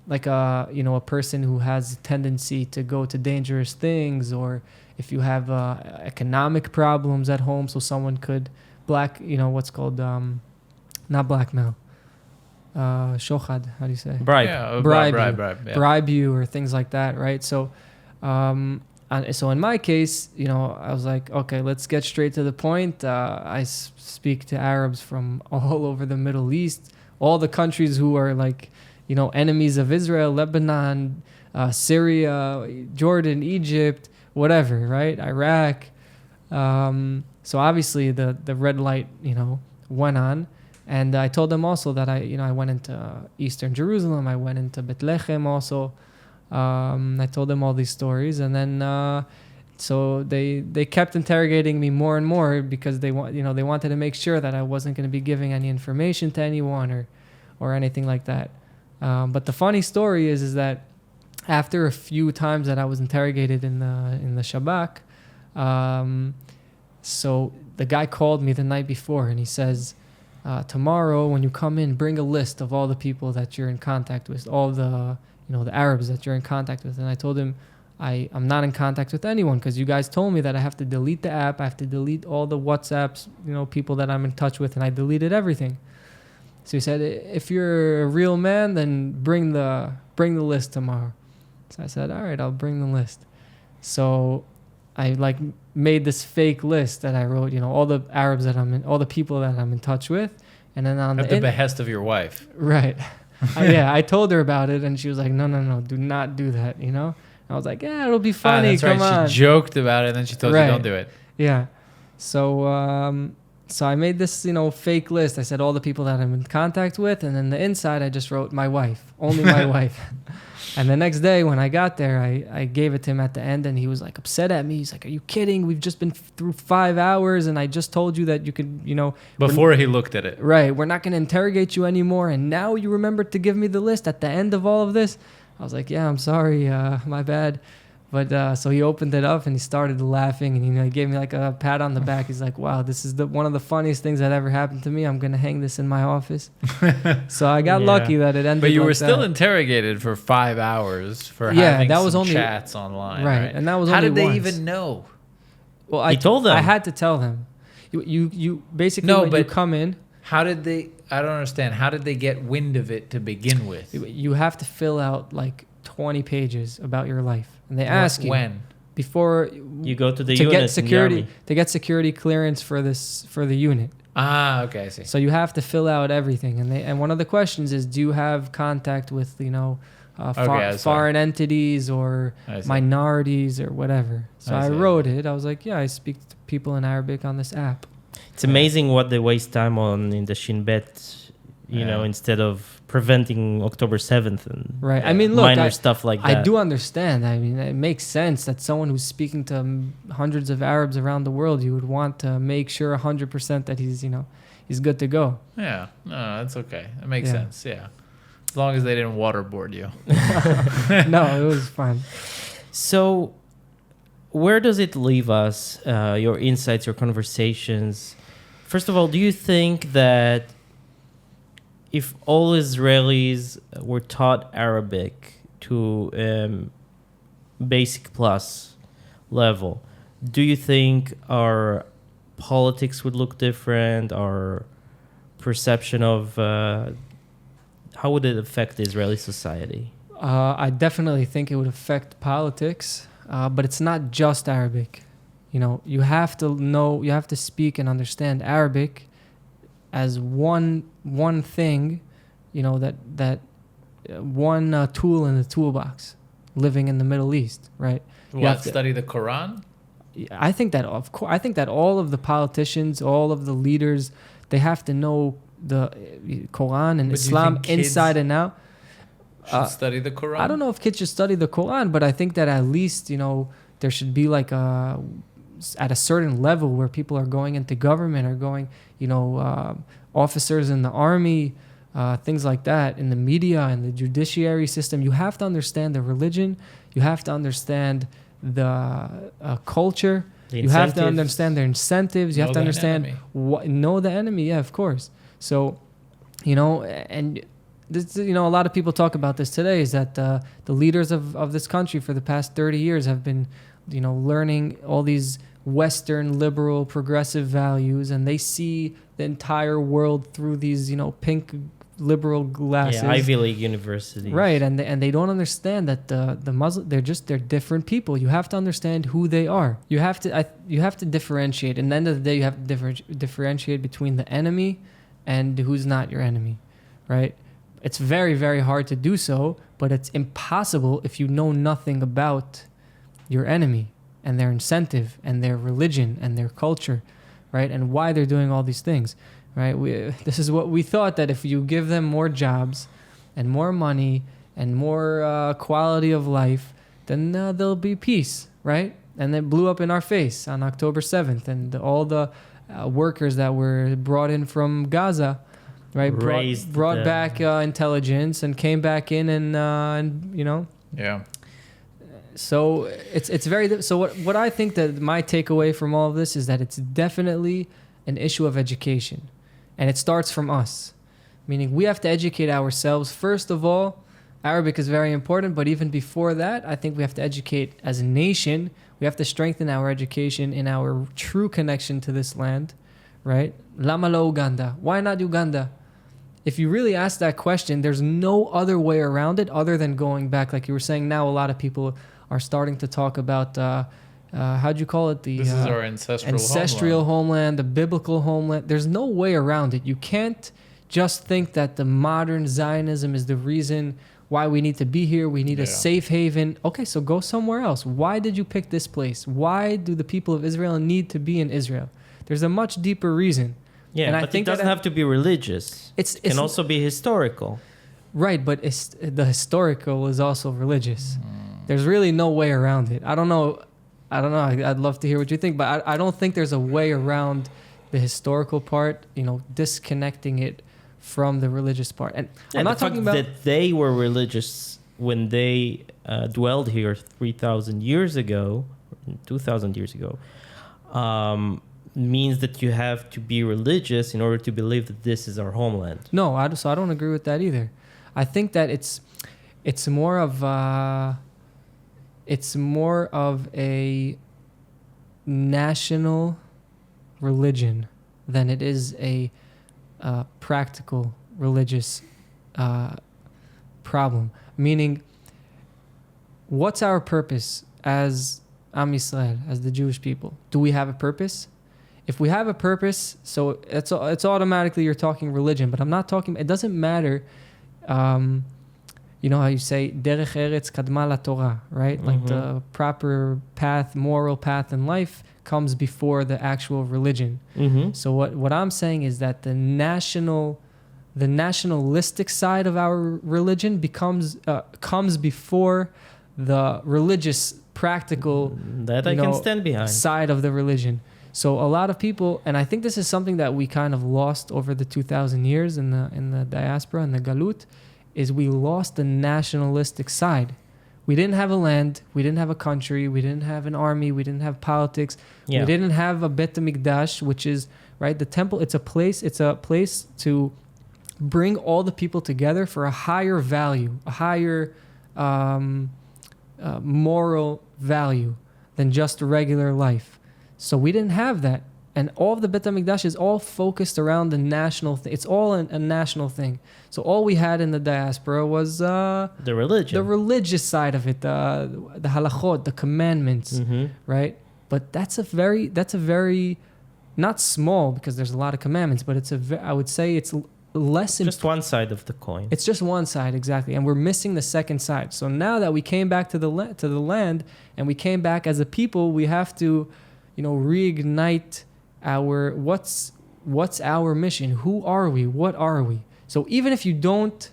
like a person who has a tendency to go to dangerous things, or if you have economic problems at home, so someone could what's called not blackmail, shochad. How do you say? Bribe. Yeah, Bribe yeah. bribe you or things like that, right? So in my case, I was like, okay, let's get straight to the point. I speak to Arabs from all over the Middle East, all the countries who are like, enemies of Israel, Lebanon, Syria, Jordan, Egypt, whatever, right? Iraq. So obviously the red light, went on. And I told them also that I went into Eastern Jerusalem. I went into Bethlehem also. I told them all these stories, and then so they kept interrogating me more and more because they wanted to make sure that I wasn't going to be giving any information to anyone or anything like that. But the funny story is that after a few times that I was interrogated in the Shabak, so the guy called me the night before and he says, tomorrow when you come in, bring a list of all the people that you're in contact with, all the, the Arabs that you're in contact with. And I told him, I'm not in contact with anyone because you guys told me that I have to delete the app. I have to delete all the WhatsApps, people that I'm in touch with, and I deleted everything. So he said, if you're a real man, then bring the list tomorrow. So I said, all right, I'll bring the list. So I made this fake list that I wrote, all the Arabs that all the people that I'm in touch with. And then at the behest of your wife. Right. I told her about it and she was like, no, do not do that, I was like, yeah, it'll be funny. That's Come right. on. She joked about it and then she told you don't do it. Yeah. So, so I made this, fake list. I said all the people that I'm in contact with. And then the inside, I just wrote my wife, only my wife. And the next day when I got there, I gave it to him at the end and he was like upset at me. He's like, are you kidding? We've just been through 5 hours and I just told you that you could, Before he looked at it. Right. We're not going to interrogate you anymore. And now you remember to give me the list at the end of all of this. I was like, yeah, I'm sorry. My bad. But so he opened it up and he started laughing and he gave me a pat on the back. He's like, wow, this is one of the funniest things that ever happened to me. I'm going to hang this in my office. So I got lucky that it ended. But you were still interrogated for 5 hours for having that was some only chats online. Right. And that was How only did they once. even know? Well, I told them. I had to tell them. You basically you come in. How did they? I don't understand. How did they get wind of it to begin with? You have to fill out 20 pages about your life, and they ask you when before you go to the to unit get security in the army. to get security clearance for the unit. Okay, I see. So you have to fill out everything, and one of the questions is, do you have contact with foreign entities or minorities or whatever? So I wrote it. I was like, yeah, I speak to people in Arabic on this app. It's amazing what they waste time on in the Shin Bet, instead of preventing October 7th and right. I mean, look, minor stuff like that. I do understand. I mean, it makes sense that someone who's speaking to hundreds of Arabs around the world, you would want to make sure 100% that he's good to go. Yeah, no, that's okay. It makes sense. Yeah, as long as they didn't waterboard you. No, it was fun. So, where does it leave us? Your insights, your conversations. First of all, do you think that if all Israelis were taught Arabic to basic plus level, do you think our politics would look different? Our perception of how would it affect the Israeli society? I definitely think it would affect politics, but it's not just Arabic. You have to speak and understand Arabic as one thing, that one tool in the toolbox, living in the Middle East, right? Study the Quran? I think that all of the politicians, all of the leaders, they have to know the Quran and Islam inside and out. Should study the Quran? I don't know if kids should study the Quran, but I think that at least there should be at a certain level where people are going into government or going, officers in the army, things like that, in the media and the judiciary system. You have to understand the religion. You have to understand the culture. You have to understand their incentives. You have to understand know the enemy. Yeah, of course. So, and this, a lot of people talk about this today, is that the leaders of this country for the past 30 years have been, learning all these Western liberal progressive values, and they see the entire world through these, pink liberal glasses. Yeah, Ivy League universities. Right, and they don't understand that the Muslim, they're different people. You have to understand who they are. You have to differentiate. And at the end of the day, you have to differentiate between the enemy and who's not your enemy, right? It's very, very hard to do so, but it's impossible if you know nothing about your enemy and their incentive and their religion and their culture, right? And why they're doing all these things, right? This is what we thought, that if you give them more jobs and more money and more quality of life, then there'll be peace, right? And it blew up in our face on October 7th. And all the workers that were brought in from Gaza, right, brought back intelligence and came back in and. Yeah. So it's very so what I think that my takeaway from all of this is that it's definitely an issue of education, and it starts from us, meaning we have to educate ourselves first of all. Arabic is very important, but even before that, I think we have to educate as a nation. We have to strengthen our education in our true connection to this land, right? Lama la Uganda? Why not Uganda? If you really ask that question, there's no other way around it other than going back. Like you were saying, now a lot of people are starting to talk about, how'd you call it? This is our ancestral homeland, the biblical homeland. There's no way around it. You can't just think that the modern Zionism is the reason why we need to be here. We need a safe haven. Okay, so go somewhere else. Why did you pick this place? Why do the people of Israel need to be in Israel? There's a much deeper reason. Yeah, and but I think it doesn't have to be religious. It can also be historical. Right, but the historical is also religious. There's really no way around it. I don't know. I'd love to hear what you think, but I don't think there's a way around the historical part, disconnecting it from the religious part. And I'm not talking about that they were religious when they dwelled here 3,000 years ago, 2,000 years ago, means that you have to be religious in order to believe that this is our homeland. No, I don't agree with that either. I think that it's more of a national religion than it is a practical religious problem. Meaning, what's our purpose as Am Yisrael, as the Jewish people? Do we have a purpose? If we have a purpose, so it's automatically you're talking religion, but I'm not talking, it doesn't matter, you know how you say, derech eretz kadma la Torah, right? Mm-hmm. Like the proper path, moral path in life comes before the actual religion. Mm-hmm. So what I'm saying is that the nationalistic side of our religion comes before the religious, practical that I can stand behind side of the religion. So a lot of people, and I think this is something that we kind of lost over the 2,000 years in the diaspora and the galut, is we lost the nationalistic side. We didn't have a land, we didn't have a country, we didn't have an army, we didn't have politics, we didn't have a Bet HaMikdash, which is, right, the temple. It's a place to bring all the people together for a higher value, a higher moral value than just regular life. So we didn't have that. And all of the Bet HaMikdash is all focused around the national thing. It's all a national thing. So all we had in the diaspora was the religion, the religious side of it, the halachot, the commandments, right? But that's a very not small, because there's a lot of commandments, but I would say it's less. Just one side of the coin. It's just one side, exactly, and we're missing the second side. So now that we came back to the land, and we came back as a people, we have to, reignite what's our mission? Who are we? What are we? So even if you don't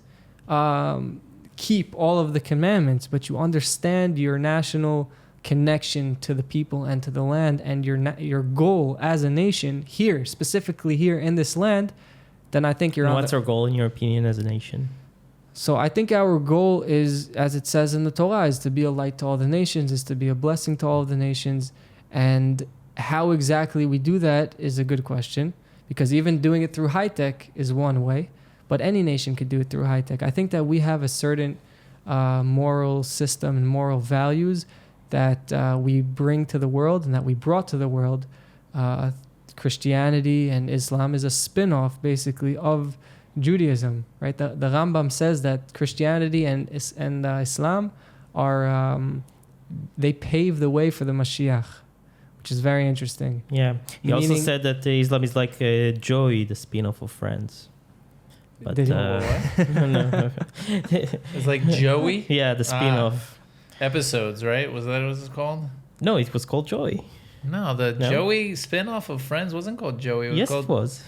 keep all of the commandments, but you understand your national connection to the people and to the land, and your goal as a nation here, specifically here in this land, then I think you're on. What's our goal, in your opinion, as a nation? So I think our goal is, as it says in the Torah, is to be a light to all the nations, is to be a blessing to all of the nations. And how exactly we do that is a good question, because even doing it through high tech is one way, but any nation could do it through high tech. I think that we have a certain moral system and moral values that we bring to the world and that we brought to the world. Christianity and Islam is a spin-off, basically, of Judaism, right? The Rambam says that Christianity and Islam are they pave the way for the Mashiach, which is very interesting. Yeah. He also said that Islam is like Joey, the spin-off of Friends. But no. It's like Joey? Yeah, the spin-off. Episodes, right? Was that what it's called? No, it was called Joey. No, Joey spin-off of Friends wasn't called Joey. It was.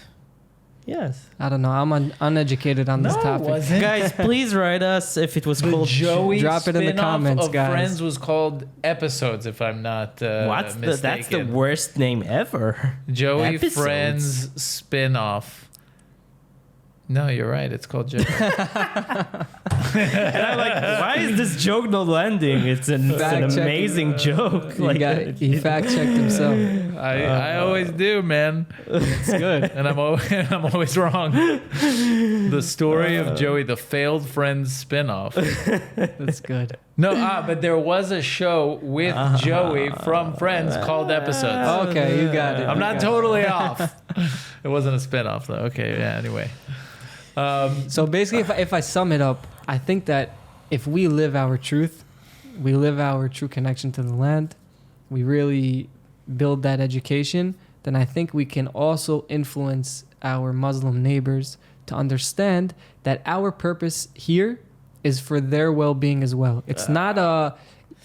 Yes. I don't know. I'm uneducated on this topic. It wasn't. Guys, please write us if it was called Joey. Drop it in the comments, guys. Friends was called Episodes, if I'm not mistaken. That's the worst name ever. Joey Episodes. Friends spin-off. No, you're right. It's called Joey. And I'm like, why is this joke not landing? It's an amazing joke. He fact checked himself. I always do, man. It's good. And I'm always wrong. The story of Joey, the failed Friends spinoff. That's good. No, but there was a show with Joey from Friends called Episodes. Okay, you got it. I'm not totally off. It wasn't a spinoff though. Okay, yeah. Anyway. So basically, if I sum it up, I think that if we live our truth, we live our true connection to the land, we really build that education, then I think we can also influence our Muslim neighbors to understand that our purpose here is for their well-being as well. It's not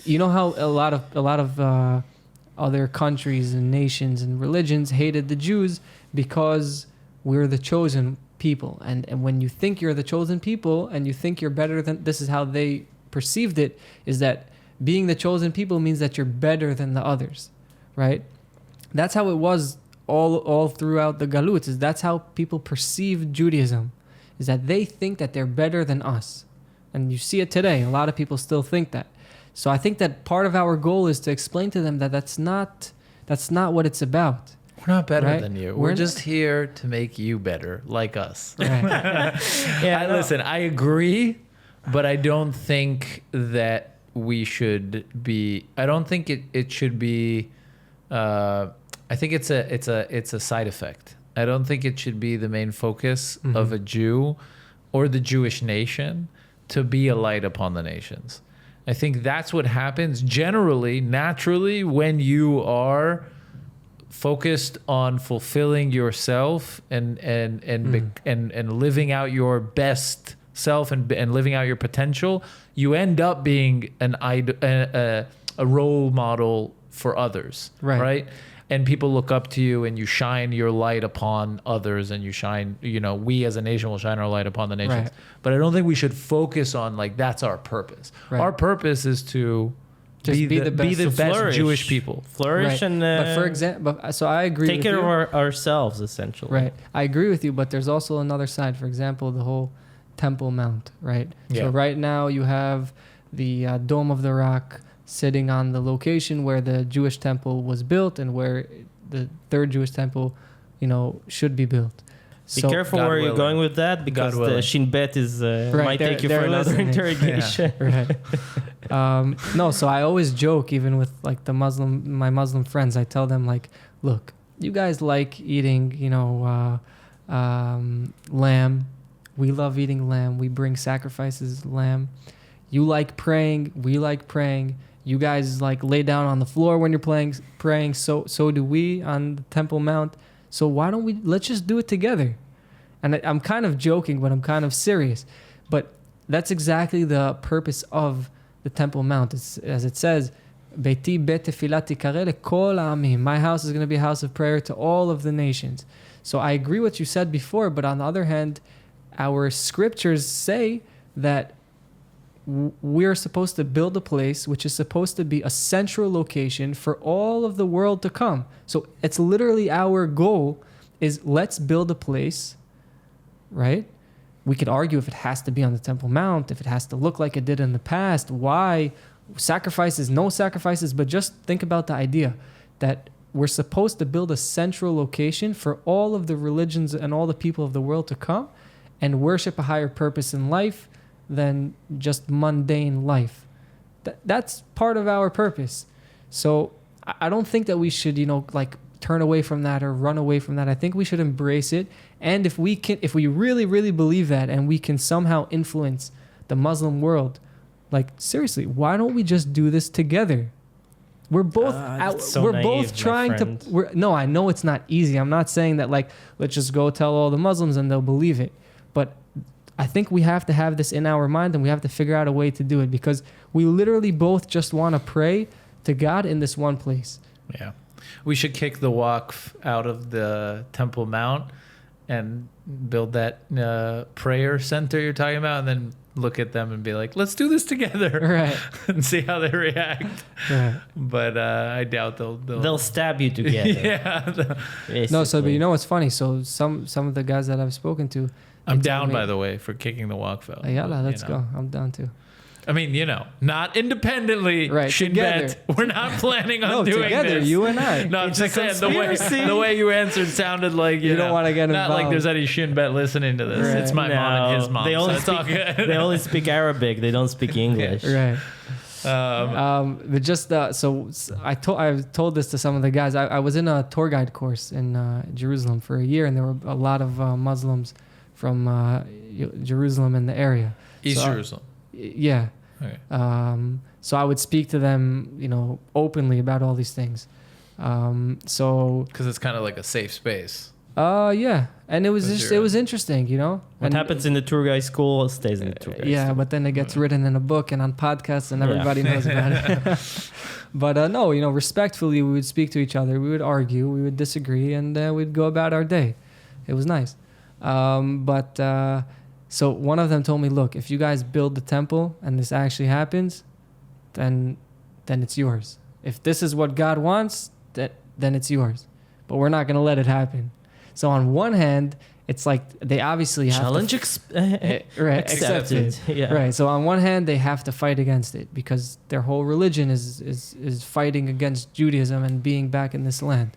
you know how a lot of other countries and nations and religions hated the Jews because we're the chosen people, and when you think you're the chosen people and you think you're better than, this is how they perceived it, is that being the chosen people means that you're better than the others, right? That's how it was all throughout the Galut. Is that's how people perceive Judaism, is that they think that they're better than us, and you see it today. A lot of people still think that. So I think that part of our goal is to explain to them that that's not what it's about. We're not better Right? than you. We're We're just here to make you better, like us. Right. Listen, I agree, but I don't think that we should be. I don't think it should be. I think it's a side effect. I don't think it should be the main focus of a Jew or the Jewish nation to be a light upon the nations. I think that's what happens generally, naturally, when you are focused on fulfilling yourself and living out your best self and living out your potential. You end up being a role model for others, right? And people look up to you, and you shine your light upon others, and you shine, we as a nation will shine our light upon the nations. Right. But I don't think we should focus on that's our purpose. Right. Our purpose is to Just be the best flourish. Jewish people. Flourish. Right. And but for example, so I agree. take with care you. of ourselves, essentially. Right. I agree with you, but there's also another side. For example, the whole Temple Mount, right? Yeah. So right now you have the Dome of the Rock sitting on the location where the Jewish temple was built and where the third Jewish temple, should be built. Be careful where you're going with that, because the Shin Bet is might take you for another interrogation. Right. No, so I always joke, even with my Muslim friends, I tell them look, you guys like eating, lamb. We love eating lamb. We bring sacrifices lamb. You like praying. We like praying. You guys lay down on the floor when you're praying. So do we on the Temple Mount. So why don't let's just do it together? And I'm kind of joking, but I'm kind of serious. But that's exactly the purpose of the Temple Mount. As it says, Beiti bet tefilah tikareh lekol ha'amim. My house is going to be a house of prayer to all of the nations. So I agree with what you said before, but on the other hand, our scriptures say that we're supposed to build a place which is supposed to be a central location for all of the world to come. So it's literally our goal is let's build a place, right? We could argue if it has to be on the Temple Mount, if it has to look like it did in the past, why, sacrifices, no sacrifices, but just think about the idea that we're supposed to build a central location for all of the religions and all the people of the world to come and worship a higher purpose in life than just mundane life. That's part of our purpose. So I don't think that we should, turn away from that or run away from that. I think we should embrace it. And if we really, really believe that, and we can somehow influence the Muslim world, seriously, why don't we just do this together? We're both trying to. No, I know it's not easy. I'm not saying that let's just go tell all the Muslims and they'll believe it. But I think we have to have this in our mind, and we have to figure out a way to do it, because we literally both just want to pray to God in this one place. Yeah. We should kick the Waqf out of the Temple Mount and build that prayer center you're talking about, and then look at them and be like, let's do this together. Right. And see how they react. Right. But I doubt They'll stab you together. Yeah. No, so but you know what's funny? So some of the guys that I've spoken to, I'm down, by the way, for kicking the walkfell. Yalla, let's go. I'm down too. I mean, not independently. Right, Shin together. bet. We're not planning on No, doing together, this. you and I. No, I'm It's just a saying the way you answered sounded like You don't wanna get not like involved. there's any Shin bet listening to this. Right. It's my mom and his mom. They only, so it's all speak, good. they only speak Arabic. They don't speak English. Right. Um, But just I told this to some of the guys. I was in a tour guide course in Jerusalem for a year, and there were a lot of Muslims from Jerusalem in the area. East So, Jerusalem. Yeah. Okay. So I would speak to them, openly about all these things. So Because it's kind of like a safe space. yeah, and it was Because just you're- it was interesting, What And- happens in the tour guide school stays in the tour guide Yeah, school. but then it gets written in a book and on podcasts, and everybody knows about it. But no, respectfully, we would speak to each other. We would argue. We would disagree, and we'd go about our day. It was nice. So one of them told me, "Look, if you guys build the temple and this actually happens, then it's yours. If this is what God wants, then it's yours. But we're not gonna let it happen." So on one hand, it's like they obviously have Challenge right, accepted. Yeah. Right. So on one hand, they have to fight against it because their whole religion is fighting against Judaism and being back in this land.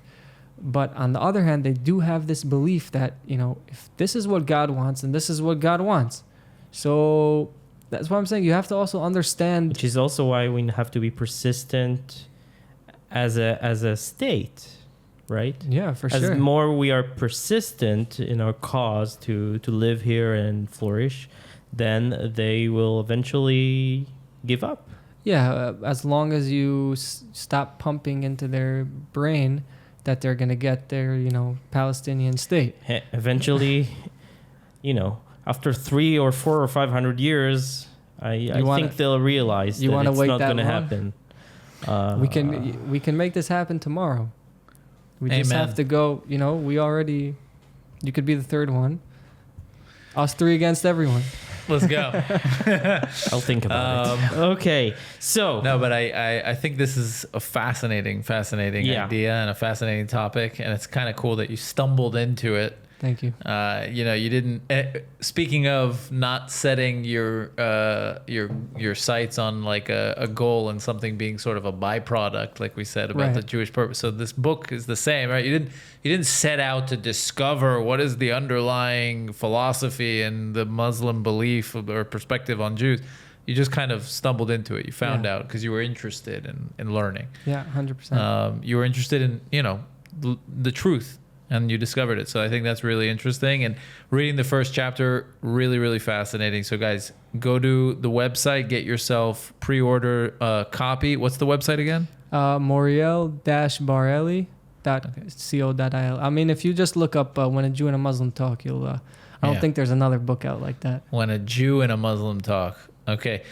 But on the other hand, they do have this belief that, if this is what God wants, then this is what God wants. So that's why I'm saying you have to also understand. Which is also why we have to be persistent as a state, right? Yeah, for As sure. more we are persistent in our cause to live here and flourish, then they will eventually give up. Yeah, as long as you stop pumping into their brain that they're going to get their, Palestinian state. Eventually, after 3 or 4 or 500 years, I think they'll realize you that wanna it's wait not that going to long? happen. We can make this happen tomorrow. We just Amen. have to go, you could be the third one. Us 3 against everyone. Let's go. I'll think about it. Okay, so No, but I think this is a fascinating Yeah. idea and a fascinating topic, and it's kind of cool that you stumbled into it. Thank you. You didn't. Speaking of not setting your sights on like a goal and something being sort of a byproduct, like we said about Right. the Jewish purpose. So this book is the same, right? You didn't set out to discover what is the underlying philosophy and the Muslim belief or perspective on Jews. You just kind of stumbled into it. You found out because you were interested in learning. Yeah, 100%. You were interested in the truth, and you discovered it. So I think that's really interesting. And reading the first chapter, really, really fascinating. So guys, go to the website, get yourself pre-order a copy. What's the website again? Moriel-Bareli.co.il. I mean, if you just look up When a Jew and a Muslim Talk, you'll... I don't think there's another book out like that. When a Jew and a Muslim Talk. Okay.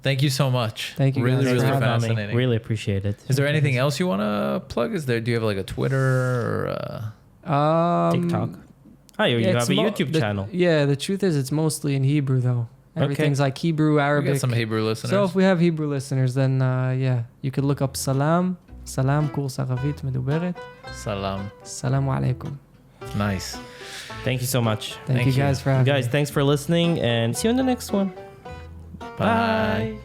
Thank you so much. Thank you, Really, guys, really for having me. fascinating. really appreciate it. Is there anything else you want to plug? Do you have like a Twitter or TikTok? Oh, you yeah, have a it's YouTube channel. Yeah, the truth is it's mostly in Hebrew, though. Everything's like Hebrew, we Arabic. got some Hebrew listeners? So if we have Hebrew listeners, then you could look up Salam. Salam קורס ערבית מדוברת. Salam. Salamu alaikum. Nice. Thank you so much. Thank you you. guys for having me. Guys, thanks for listening, and see you in the next one. Bye.